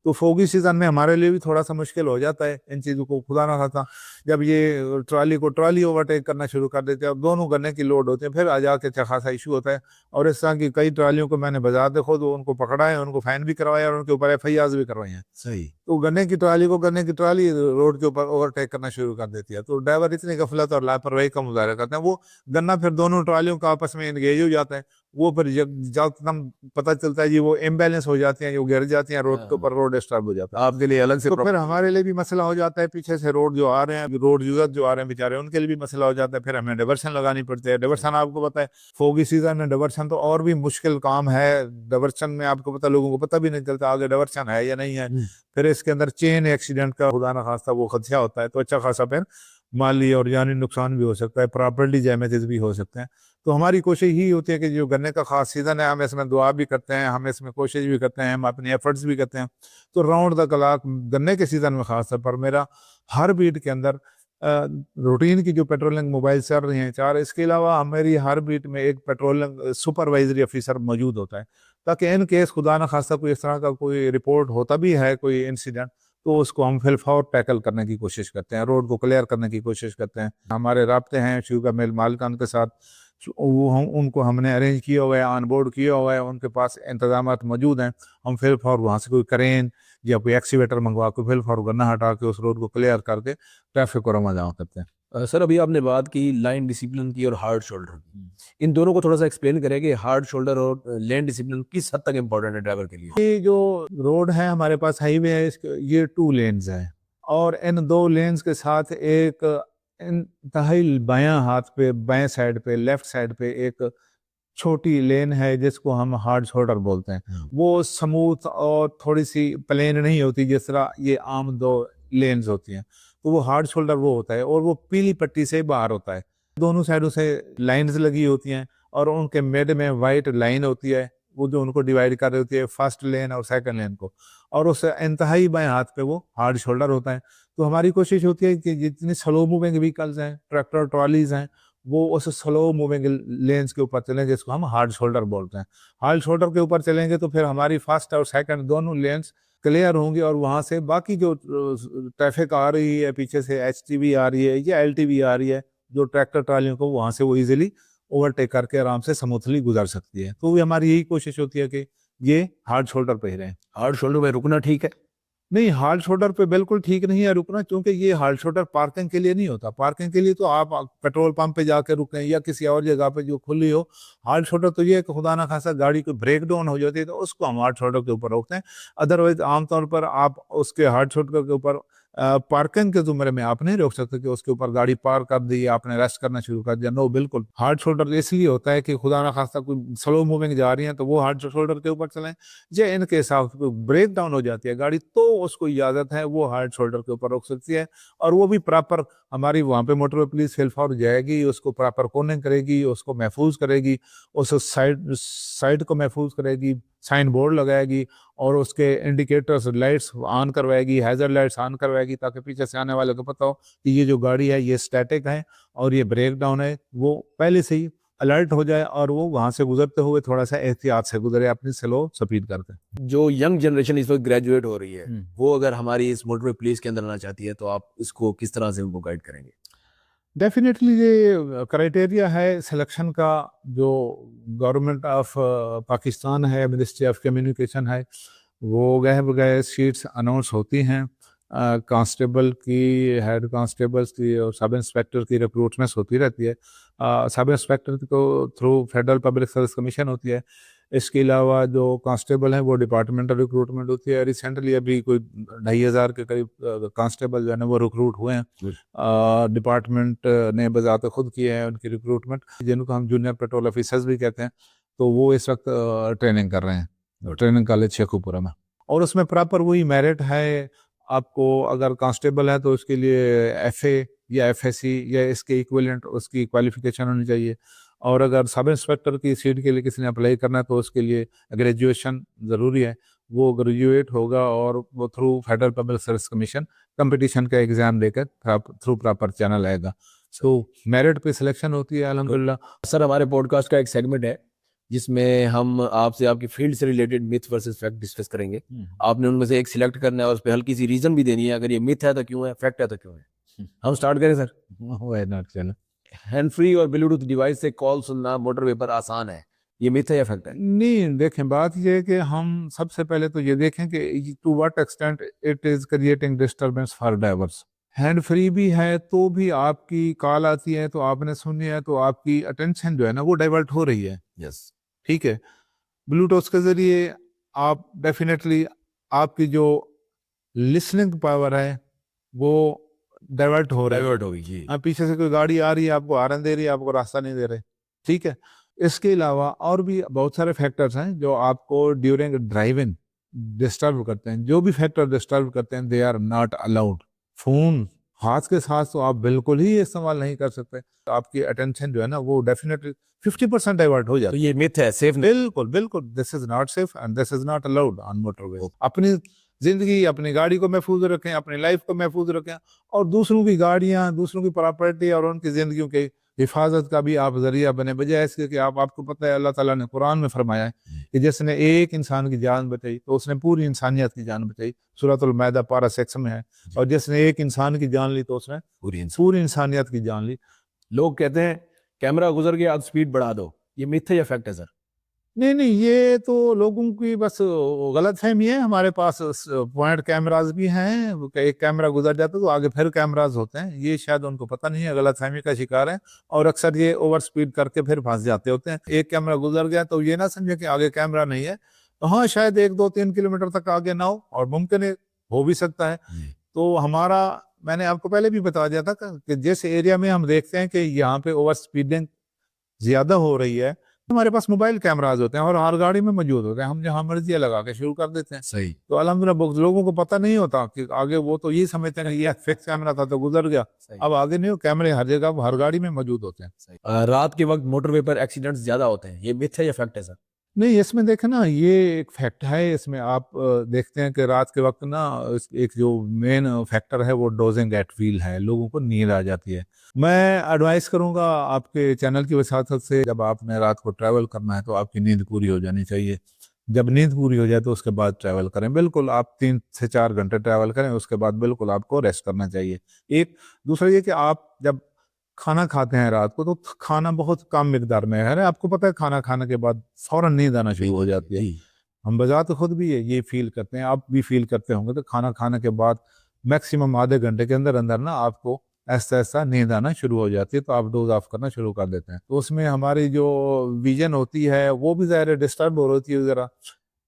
तो फोगी सीजन में हमारे लिए भी थोड़ा सा मुश्किल हो जाता है इन चीज़ों को। खुदा ना खासा जब ये ट्रॉली ओवरटेक करना शुरू कर देते हैं, अब दोनों गन्ने की लोड होते हैं, फिर आ जाके अच्छा खासा इशू होता है। और इस तरह की कई ट्रालियों को मैंने बाजार दे खुद उनको पकड़ा है, उनको फाइन भी करवाया और उनके ऊपर FIRs भी करवाई हैं। सही। तो गन्ने की ट्राली रोड के ऊपर ओवरटेक करना शुरू कर देती है, तो ड्राइवर इतनी गफलत और लापरवाही का मुजाहरा करते हैं, वो गन्ना फिर दोनों ट्रालियों का आपस में एंगेज हो जाता है, वो फिर जब पता चलता है जी वो इम्बैलेंस हो जाती हैं, वो गिर जाती हैं रोड के ऊपर, रोड डिस्टर्ब हो जाता है। आपके लिए अलग से तो फिर हमारे लिए भी मसला हो जाता है, पीछे से रोड जो आ रहे हैं, रोड यूजर जो आ रहे हैं बेचारे, उनके लिए भी मसला हो जाता है, फिर हमें डाइवर्सन लगानी पड़ती है। डाइवर्सन आपको पता है फोगी सीजन में डाइवर्सन तो और भी मुश्किल काम है। डाइवर्सन में आपको पता, लोगों को पता भी नहीं चलता आगे डाइवर्सन है या नहीं है, फिर इसके अंदर चेन एक्सीडेंट का खुदा ना खास्ता वो खदशा होता है, तो अच्छा खासा फिर माली और जानी नुकसान भी हो सकता है, प्रॉपर्टी डैमेजेस भी हो सकते हैं। तो हमारी कोशिश यही होती है कि जो गन्ने का खास सीज़न है हम इसमें दुआ भी करते हैं, हम इसमें कोशिश भी करते हैं, हम अपने एफर्ट्स भी करते हैं। तो राउंड द क्लॉक गन्ने के सीज़न में खास तौर पर मेरा हर बीट के अंदर रूटीन की जो पेट्रोलिंग मोबाइल चल रही हैं 4, इसके अलावा मेरी हर बीट में एक पेट्रोलिंग सुपरवाइजरी ऑफिसर मौजूद होता है, ताकि इन केस खुदा न खास्ता कोई इस तरह का कोई रिपोर्ट होता भी है कोई इंसिडेंट, तो उसको हम फिलफौर टैकल करने की कोशिश करते हैं, रोड को क्लियर करने की कोशिश करते हैं। हमारे राब्ते हैं शुगर मिल मालिकान के साथ, वो हम उनको हमने अरेंज किया हुआ है, ऑन बोर्ड किया हुआ है, उनके पास इंतजामात मौजूद हैं। हम फिलफौर वहाँ से कोई करेन या कोई एक्सीवेटर मंगवा के फिलफौर गन्ना हटा के उस रोड को क्लियर करके ट्रैफिक को रवाना करते हैं। सर अभी आपने बात की लाइन डिसिप्लिन की और हार्ड शोल्डर की, इन दोनों को थोड़ा सा एक्सप्लेन करें कि हार्ड शोल्डर और लेन डिसिप्लिन किस हद तक इम्पोर्टेंट है ड्राइवर के लिए? ये जो रोड है हमारे पास हाईवे है, ये 2 लेन्स हैं और इन 2 लेन्स के साथ एक इंतहाई बायां हाथ पे, बाएं साइड पे, लेफ्ट साइड पे एक छोटी लेन है जिसको हम हार्ड शोल्डर बोलते हैं। वो स्मूथ और थोड़ी सी प्लेन नहीं होती जिस तरह ये आम 2 लेन्स होती हैं, तो वो हार्ड शोल्डर वो होता है और वो पीली पट्टी से बाहर होता है। दोनों साइडों से लाइंस लगी होती हैं और उनके मिड में वाइट लाइन होती है, वो जो उनको डिवाइड कर रही होती है फर्स्ट लेन और सेकंड लेन को, और उस इंतहाई बाएं हाथ पे वो हार्ड शोल्डर होता है। तो हमारी कोशिश होती है कि जितनी स्लो मूविंग व्हीकल्स हैं, ट्रैक्टर ट्रॉलीज हैं, वो उस स्लो मूविंग लेन्स के ऊपर चलें, जिसको हम हार्ड शोल्डर बोलते हैं। हार्ड शोल्डर के ऊपर चलेंगे तो फिर हमारी फर्स्ट और सेकंड दोनों लेन्स क्लियर होंगी, और वहां से बाकी जो ट्रैफिक आ रही है, पीछे से एचटीवी आ रही है या एलटीवी आ रही है, जो ट्रैक्टर ट्रालियों को, वहां से वो इजीली ओवरटेक करके आराम से स्मूथली गुजर सकती है। तो हमारी यही कोशिश होती है कि ये हार्ड शोल्डर पे ही रहें। हार्ड शोल्डर में रुकना ठीक है? नहीं, हार्ड शोल्डर पे बिल्कुल ठीक नहीं है रुकना, क्योंकि ये हार्ड शोल्डर पार्किंग के लिए नहीं होता। पार्किंग के लिए तो आप पेट्रोल पंप पे जाके रुकें या किसी और जगह पे जो खुली हो। हार्ड शोल्डर तो ये है कि खुदा ना खासा गाड़ी को ब्रेक डाउन हो जाती है तो उसको हम हार्ड शोल्डर के ऊपर रोकते हैं। अदरवाइज आमतौर पर आप उसके हार्ड शोल्डर के ऊपर पार्किंग के जुमरे में आप नहीं रोक सकते कि उसके ऊपर गाड़ी पार्क कर दी, आपने रेस्ट करना शुरू कर दिया। नो, बिल्कुल। हार्ड शोल्डर इसलिए होता है कि खुदा ना खासा कोई स्लो मूविंग जा रही है तो वो हार्ड शोल्डर के ऊपर चलें, या इनके हिसाब से ब्रेक डाउन हो जाती है गाड़ी तो उसको इजाजत है वो हार्ड शोल्डर के ऊपर रोक सकती है। और वो भी प्रॉपर, हमारी वहाँ पे मोटरवे पुलिस हिलफावर जाएगी, उसको प्रॉपर कोनिंग करेगी, उसको महफूज करेगी, उस साइड को महफूज करेगी, साइन बोर्ड लगाएगी, और उसके इंडिकेटर्स लाइट्स ऑन करवाएगी, हैजर्ड लाइट्स ऑन करवाएगी, ताकि पीछे से आने वाले को पता हो कि ये जो गाड़ी है ये स्टैटिक है और ये ब्रेक डाउन है, वो पहले से ही अलर्ट हो जाए और वो वहां से गुजरते हुए थोड़ा सा एहतियात से गुजरे, अपनी स्लो स्पीड करके। जो यंग जनरेशन इस वक्त ग्रेजुएट हो रही है, वो अगर हमारी इस मोटरवे पुलिस के अंदर आना चाहती है तो आप इसको किस तरह से उनको गाइड करेंगे? डेफिनेटली ये क्राइटेरिया है सिलेक्शन का, जो गवर्नमेंट ऑफ पाकिस्तान है, मिनिस्ट्री ऑफ कम्युनिकेशन है, वो गए बगैर सीट्स अनाउंस होती हैं। कांस्टेबल की, हेड कांस्टेबल्स की और सब इंस्पेक्टर की रिक्रूटमेंट्स होती रहती है। सब इंस्पेक्टर को through federal public service commission होती है। इसके अलावा जो कांस्टेबल हैं वो डिपार्टमेंटल रिक्रूटमेंट होती है। रिसेंटली अभी कोई 2,500 के करीब कांस्टेबल जो है ना वो रिक्रूट हुए हैं। डिपार्टमेंट ने बजाते खुद किए हैं उनकी रिक्रूटमेंट, जिनको हम जूनियर पेट्रोल ऑफिसर्स भी कहते हैं। तो वो इस वक्त ट्रेनिंग कर रहे हैं ट्रेनिंग कॉलेज शेखुपुरा में, और उसमें प्रॉपर वही मेरिट है। आपको अगर कांस्टेबल है तो उसके लिए एफए या एफएससी या इसके इक्विवेलेंट उसकी क्वालिफिकेशन होनी चाहिए, और अगर सब इंस्पेक्टर की सीट के लिए किसी ने अप्लाई करना है तो उसके लिए ग्रेजुएशन ज़रूरी है। वो ग्रेजुएट होगा और वो through federal public service commission competition का एग्ज़ाम देकर थ्रू प्रॉपर चैनल आएगा। सो मेरिट पे सिलेक्शन होती है अल्हम्दुलिल्लाह। सर, हमारे पॉडकास्ट का एक सेगमेंट है जिसमें हम आपसे आपकी फील्ड से related myth versus fact discuss करेंगे। आपने उनमें से एक सिलेक्ट करना है और उस पर हल्की सी रीजन भी देनी है, अगर ये मिथ है तो क्यों है, फैक्ट है तो क्यों है। हम स्टार्ट करें सर? व्हाई नॉट, चलो। हैंड फ्री और ब्लूटूथ डिवाइस से कॉल सुनना मोटरवे पर आसान है, ये मिथ है या फैक्ट है? नहीं, देखें, बात यह है कि हम सबसे पहले तो ये देखें कि to what extent it is creating disturbance for drivers. Hand free भी है तो भी आपकी कॉल आती है तो आपने सुनी है तो आपकी अटेंशन जो है ना वो डाइवर्ट हो रही है। यस। ठीक है, ब्लूटूथ के जरिए आप डेफिनेटली आपकी जो लिसनिंग पावर है वो डाइवर्ट हो रही है। डाइवर्ट होगी जी। आप पीछे से कोई गाड़ी आ रही है, आपको हॉर्न दे रही है, आपको रास्ता नहीं दे रहे। ठीक है, इसके अलावा और भी बहुत सारे फैक्टर्स हैं जो आपको ड्यूरिंग ड्राइविंग डिस्टर्ब करते हैं। जो भी फैक्टर डिस्टर्ब करते हैं they are not allowed. Phone हाथ के साथ तो आप बिल्कुल ही इस्तेमाल नहीं कर सकते। तो आपकी अटेंशन जो है ना वो डेफिनेटली 50% डाइवर्ट हो तो जाती है। ये मिथ है, सेफ नहीं। बिल्कुल बिल्कुल, this is not safe and this is not allowed on motorway. अपनी जिंदगी, अपनी गाड़ी को महफूज रखें, अपनी लाइफ को महफूज रखें, और दूसरों की गाड़ियां, दूसरों की प्रॉपर्टी और उनकी जिंदगियों के हिफाजत का भी आप जरिया बने। बजाय इसके कि आपको पता है अल्लाह ताला ने कुरान में फरमाया है कि जिसने एक इंसान की जान बचाई तो उसने पूरी इंसानियत की जान बचाई, सूरतुल मैदा पारा 6 में है। और जिसने एक इंसान की जान ली तो उसने पूरी इंसानियत की जान ली। लोग कहते हैं कैमरा गुजर गया आप स्पीड बढ़ा दो, ये मिथ है या फैक्ट है सर? नहीं नहीं, ये तो लोगों की बस गलत फहमी है। हमारे पास पॉइंट कैमराज भी हैं, एक कैमरा गुजर जाता है तो आगे फिर कैमराज होते हैं। ये शायद उनको पता नहीं है, गलत फहमी का शिकार है, और अक्सर ये ओवर स्पीड करके फिर फंस जाते होते हैं। एक कैमरा गुजर गया तो ये ना समझे कि आगे कैमरा नहीं है। तो हाँ, शायद 1, 2, 3 किलोमीटर तक आगे ना हो, और मुमकिन है हो भी सकता है। तो हमारा, मैंने आपको पहले भी बता दिया था कि जिस एरिया में हम देखते हैं कि यहाँ पे ओवर स्पीडिंग ज्यादा हो रही है, हमारे पास मोबाइल कैमराज होते हैं और हर गाड़ी में मौजूद होते हैं। हम जहाँ मर्जी लगा के शुरू कर देते हैं। सही। तो अल्हम्दुलिल्लाह लोगों को पता नहीं होता कि आगे, वो तो ये समझते हैं कि ये फिक्स कैमरा था तो गुजर गया। अब आगे नहीं हो, कैमरे हर जगह हर गाड़ी में मौजूद होते हैं। रात के वक्त मोटरवे पर एक्सीडेंट्स ज्यादा होते हैं, ये मिथ है या फैक्ट है सर? नहीं, इसमें देखें ना, ये एक फैक्ट है इसमें। आप देखते हैं कि रात के वक्त ना एक जो मेन फैक्टर है वो डोजिंग एट व्हील है, लोगों को नींद आ जाती है। मैं एडवाइस करूंगा आपके चैनल की वसात से, जब आपने रात को ट्रैवल करना है तो आपकी नींद पूरी हो जानी चाहिए। जब नींद पूरी हो जाए तो उसके बाद ट्रैवल करें। बिल्कुल आप 3 से 4 घंटे ट्रैवल करें, उसके बाद बिल्कुल आपको रेस्ट करना चाहिए। एक दूसरा ये कि आप जब खाना खाते हैं रात को तो खाना बहुत कम मिकदार में है। आपको पता है खाना खाने के बाद फौरन नींद आना शुरू हो जाती है। जी। हम बजाते तो खुद भी ये फील करते हैं, आप भी फील करते होंगे। तो खाना खाने के बाद मैक्सिमम आधे घंटे के अंदर अंदर ना आपको ऐसा ऐसा नींद आना शुरू हो जाती है, तो आप डोज ऑफ करना शुरू कर देते हैं। तो उसमें हमारी जो विजन होती है वो भी ज़ाहिर डिस्टर्ब हो रही है ज़रा।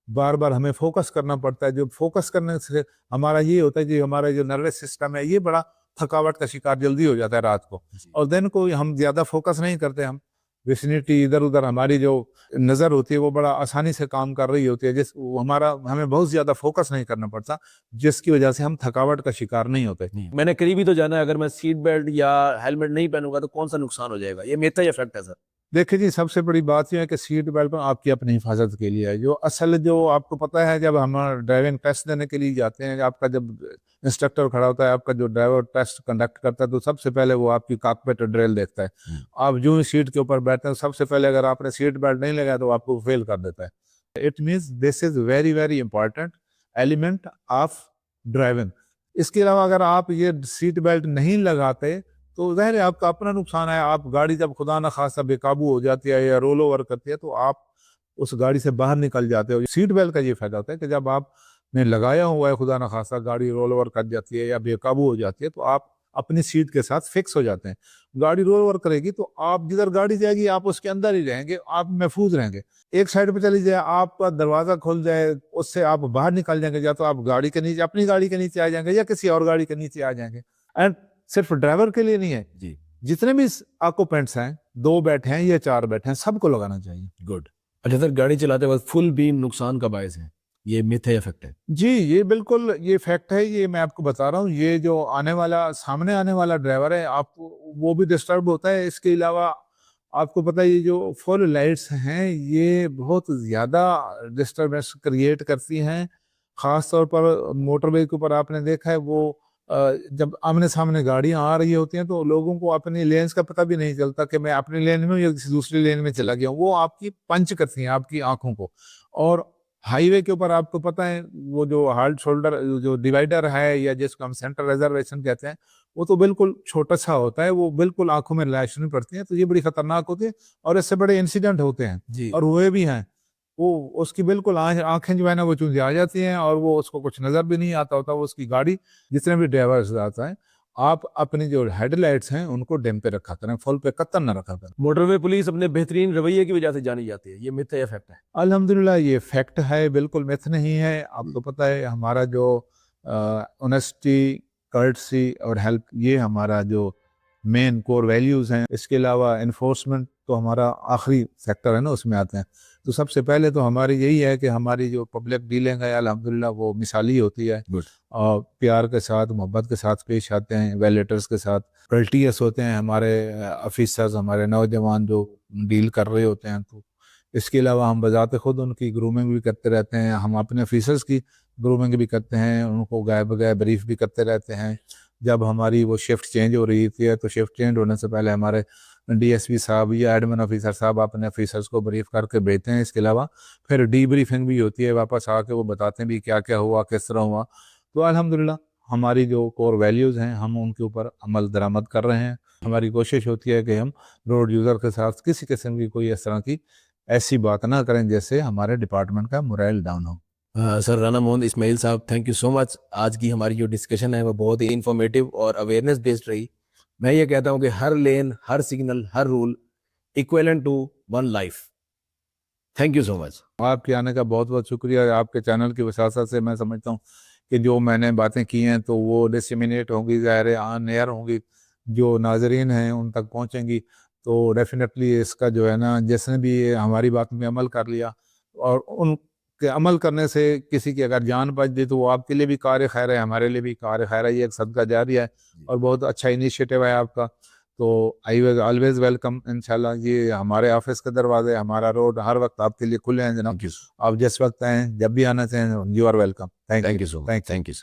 बार बार हमें फोकस करना पड़ता है। जो फोकस करने से हमारा ये होता है कि हमारा जो नर्वस सिस्टम है ये बड़ा थकावट का शिकार जल्दी हो जाता है रात को। जी। और दिन को हम ज्यादा फोकस नहीं करते। हम विसिनिटी इधर उधर हमारी जो नजर होती है वो बड़ा आसानी से काम कर रही होती है, जिस वो हमारा हमें बहुत ज्यादा फोकस नहीं करना पड़ता, जिसकी वजह से हम थकावट का शिकार नहीं होते। मैंने करीब ही तो जाना है, अगर मैं सीट बेल्ट या हेलमेट नहीं पहनूंगा तो कौन सा नुकसान हो जाएगा? ये मेरा या फैक्ट है सर? देखिए जी, सबसे बड़ी बात यह है कि सीट बेल्ट आपकी अपनी हिफाजत के लिए है। जो असल जो आपको पता है, जब हम ड्राइविंग टेस्ट देने के लिए जाते हैं, आपका जब इंस्ट्रक्टर खड़ा होता है, आपका जो ड्राइवर टेस्ट कंडक्ट करता है, तो सबसे पहले वो आपकी कॉकपिट ड्रिल देखता है। आप जो ही सीट के ऊपर बैठते हैं, सबसे पहले अगर आपने सीट बेल्ट नहीं लगाया तो आपको फेल कर देता है। It means this is very very important element of driving. इसके अलावा अगर आप ये सीट बेल्ट नहीं लगाते तो ज़ाहिर है आपका अपना नुकसान है। आप गाड़ी जब खुदा न खासा बेकाबू हो जाती है या रोल ओवर करती है तो आप उस गाड़ी से बाहर निकल जाते हो। सीट बेल्ट का ये फायदा होता है कि जब आपने लगाया हुआ है, खुदा न खासा गाड़ी रोल ओवर कर जाती है या बेकाबू हो जाती है, तो आप अपनी सीट के साथ फिक्स हो जाते हैं। गाड़ी रोल ओवर करेगी तो आप जिधर गाड़ी जाएगी आप उसके अंदर ही रहेंगे, आप महफूज रहेंगे। एक साइड पे चली जाए, आपका दरवाजा खुल जाए, उससे आप बाहर निकल जाएंगे, या तो आप गाड़ी के नीचे, अपनी गाड़ी के नीचे आ जाएंगे या किसी और गाड़ी के नीचे आ जाएंगे। एंड सिर्फ ड्राइवर के लिए नहीं है, जी। जितने भी ऑक्यूपेंट्स हैं, 2 बैठे हैं या 4 बैठे हैं, सबको लगाना चाहिए। गुड। अच्छा सर, गाड़ी चलाते वक्त फुल बीम नुकसान का बायस है, ये मिथ है या फैक्ट है? जी, ये बिल्कुल ये फैक्ट है। ये मैं आपको बता रहा हूँ, ये जो सामने आने वाला ड्राइवर है, आप वो भी डिस्टर्ब होता है। इसके अलावा आपको पता है ये जो फुल लाइट्स हैं ये बहुत ज़्यादा डिस्टर्बेंस क्रिएट करती हैं। ख़ास तौर पर मोटरवे के ऊपर आपने देखा है, वो जब आमने-सामने गाड़ियाँ आ रही होती हैं तो लोगों को अपनी लेन्स का पता भी नहीं चलता कि मैं अपनी लेन में हूँ या किसी दूसरी लेन में चला गया हूँ। वो आपकी पंच करती हैं आपकी आँखों को। और हाईवे के ऊपर आपको पता है वो जो हार्ड शोल्डर जो डिवाइडर है या जिसको हम सेंटर रिजर्वेशन कहते हैं, वो तो बिल्कुल छोटा-सा होता है, वो बिल्कुल आँखों में रोशनी पड़ती है, तो ये बड़ी खतरनाक होती है और इससे बड़े इंसिडेंट होते हैं जी। और हुए भी हैं। वो उसकी बिल्कुल आँखें जो है ना वो चुंधिया जाती हैं और वो उसको कुछ नज़र भी नहीं आता होता। वो उसकी गाड़ी जितने भी ड्राइवर्स आता है, आप अपनी जो हेडलाइट्स हैं उनको डिम पे रखा करें, फुल पे कतई ना रखा करें। मोटरवे पुलिस अपने बेहतरीन रवैये की वजह से जानी जाती है, ये मिथ है या फैक्ट है? अल्हम्दुलिल्लाह ये फैक्ट है, बिल्कुल मिथ नहीं है। आपको पता है हमारा जो ऑनेस्टी, कर्टसी और हेल्प, ये हमारा जो मेन कोर वैल्यूज़ हैं। इसके अलावा एनफोर्समेंट तो हमारा आखिरी सेक्टर है ना, उसमें आते हैं। तो सबसे पहले तो हमारी यही है कि हमारी जो पब्लिक डीलिंग है अल्हम्दुलिल्लाह वो मिसाली होती है। गुड। और प्यार के साथ, मोहब्बत के साथ पेश आते हैं, वेल लेटर्स के साथ कर्टियस होते हैं हमारे ऑफिसर्स, हमारे नौजवान जो डील कर रहे होते हैं। तो इसके अलावा हम बजाते खुद उनकी ग्रूमिंग भी करते रहते हैं। हम अपने ऑफिसर्स की ग्रूमिंग भी करते हैं, उनको गाय बगैर ब्रीफ भी करते रहते हैं। जब हमारी वो शिफ्ट चेंज हो रही थी तो शिफ्ट चेंज होने से पहले हमारे डीएसपी साहब या एडमिन ऑफिसर साहब अपने ऑफिसर्स को ब्रीफ करके भेजते हैं। इसके अलावा फिर डीब्रीफिंग भी होती है, वापस आके वो बताते हैं भी क्या क्या हुआ, किस तरह हुआ। तो अल्हम्दुलिल्लाह हमारी जो कोर वैल्यूज़ हैं हम उनके ऊपर अमल दरामद कर रहे हैं। हमारी कोशिश होती है कि हम रोड यूज़र के साथ किसी किस्म की कोई इस तरह की ऐसी बात ना करें जैसे हमारे डिपार्टमेंट का मोरल डाउन हो। सर राना मोहम्मद इस्माइल साहब, थैंक यू सो मच। आज की हमारी जो डिस्कशन है वो बहुत ही इंफॉर्मेटिव और अवेयरनेस बेस्ड रही। मैं ये कहता हूँ कि हर लेन, हर सिग्नल, हर rule equivalent to one life. Thank you so much. आपके आने का बहुत बहुत शुक्रिया। आपके चैनल की वसासत से मैं समझता हूँ कि जो मैंने बातें की हैं तो वो डिसमिनेट होंगी, ज़ाहिर है ऑन एयर होंगी, जो नाजरीन हैं उन तक पहुँचेंगी। तो डेफिनेटली इसका जो है ना, जिसने भी हमारी बात में अमल कर लिया और उनके अमल करने से किसी की अगर जान बच गई तो वो आपके लिए भी कार खैर है, हमारे लिए भी कार खैर है। ये एक सदका जारी है और बहुत अच्छा इनिशिएटिव है आपका। तो आई विल ऑलवेज वेलकम इंशाल्लाह। ये हमारे ऑफिस के दरवाजे, हमारा रोड हर वक्त आपके लिए खुले हैं जनाब। थैंक यू, आप जिस वक्त आए, जब भी आना चाहें, you are welcome. Thank thank you. You so much, thank you. Thank you.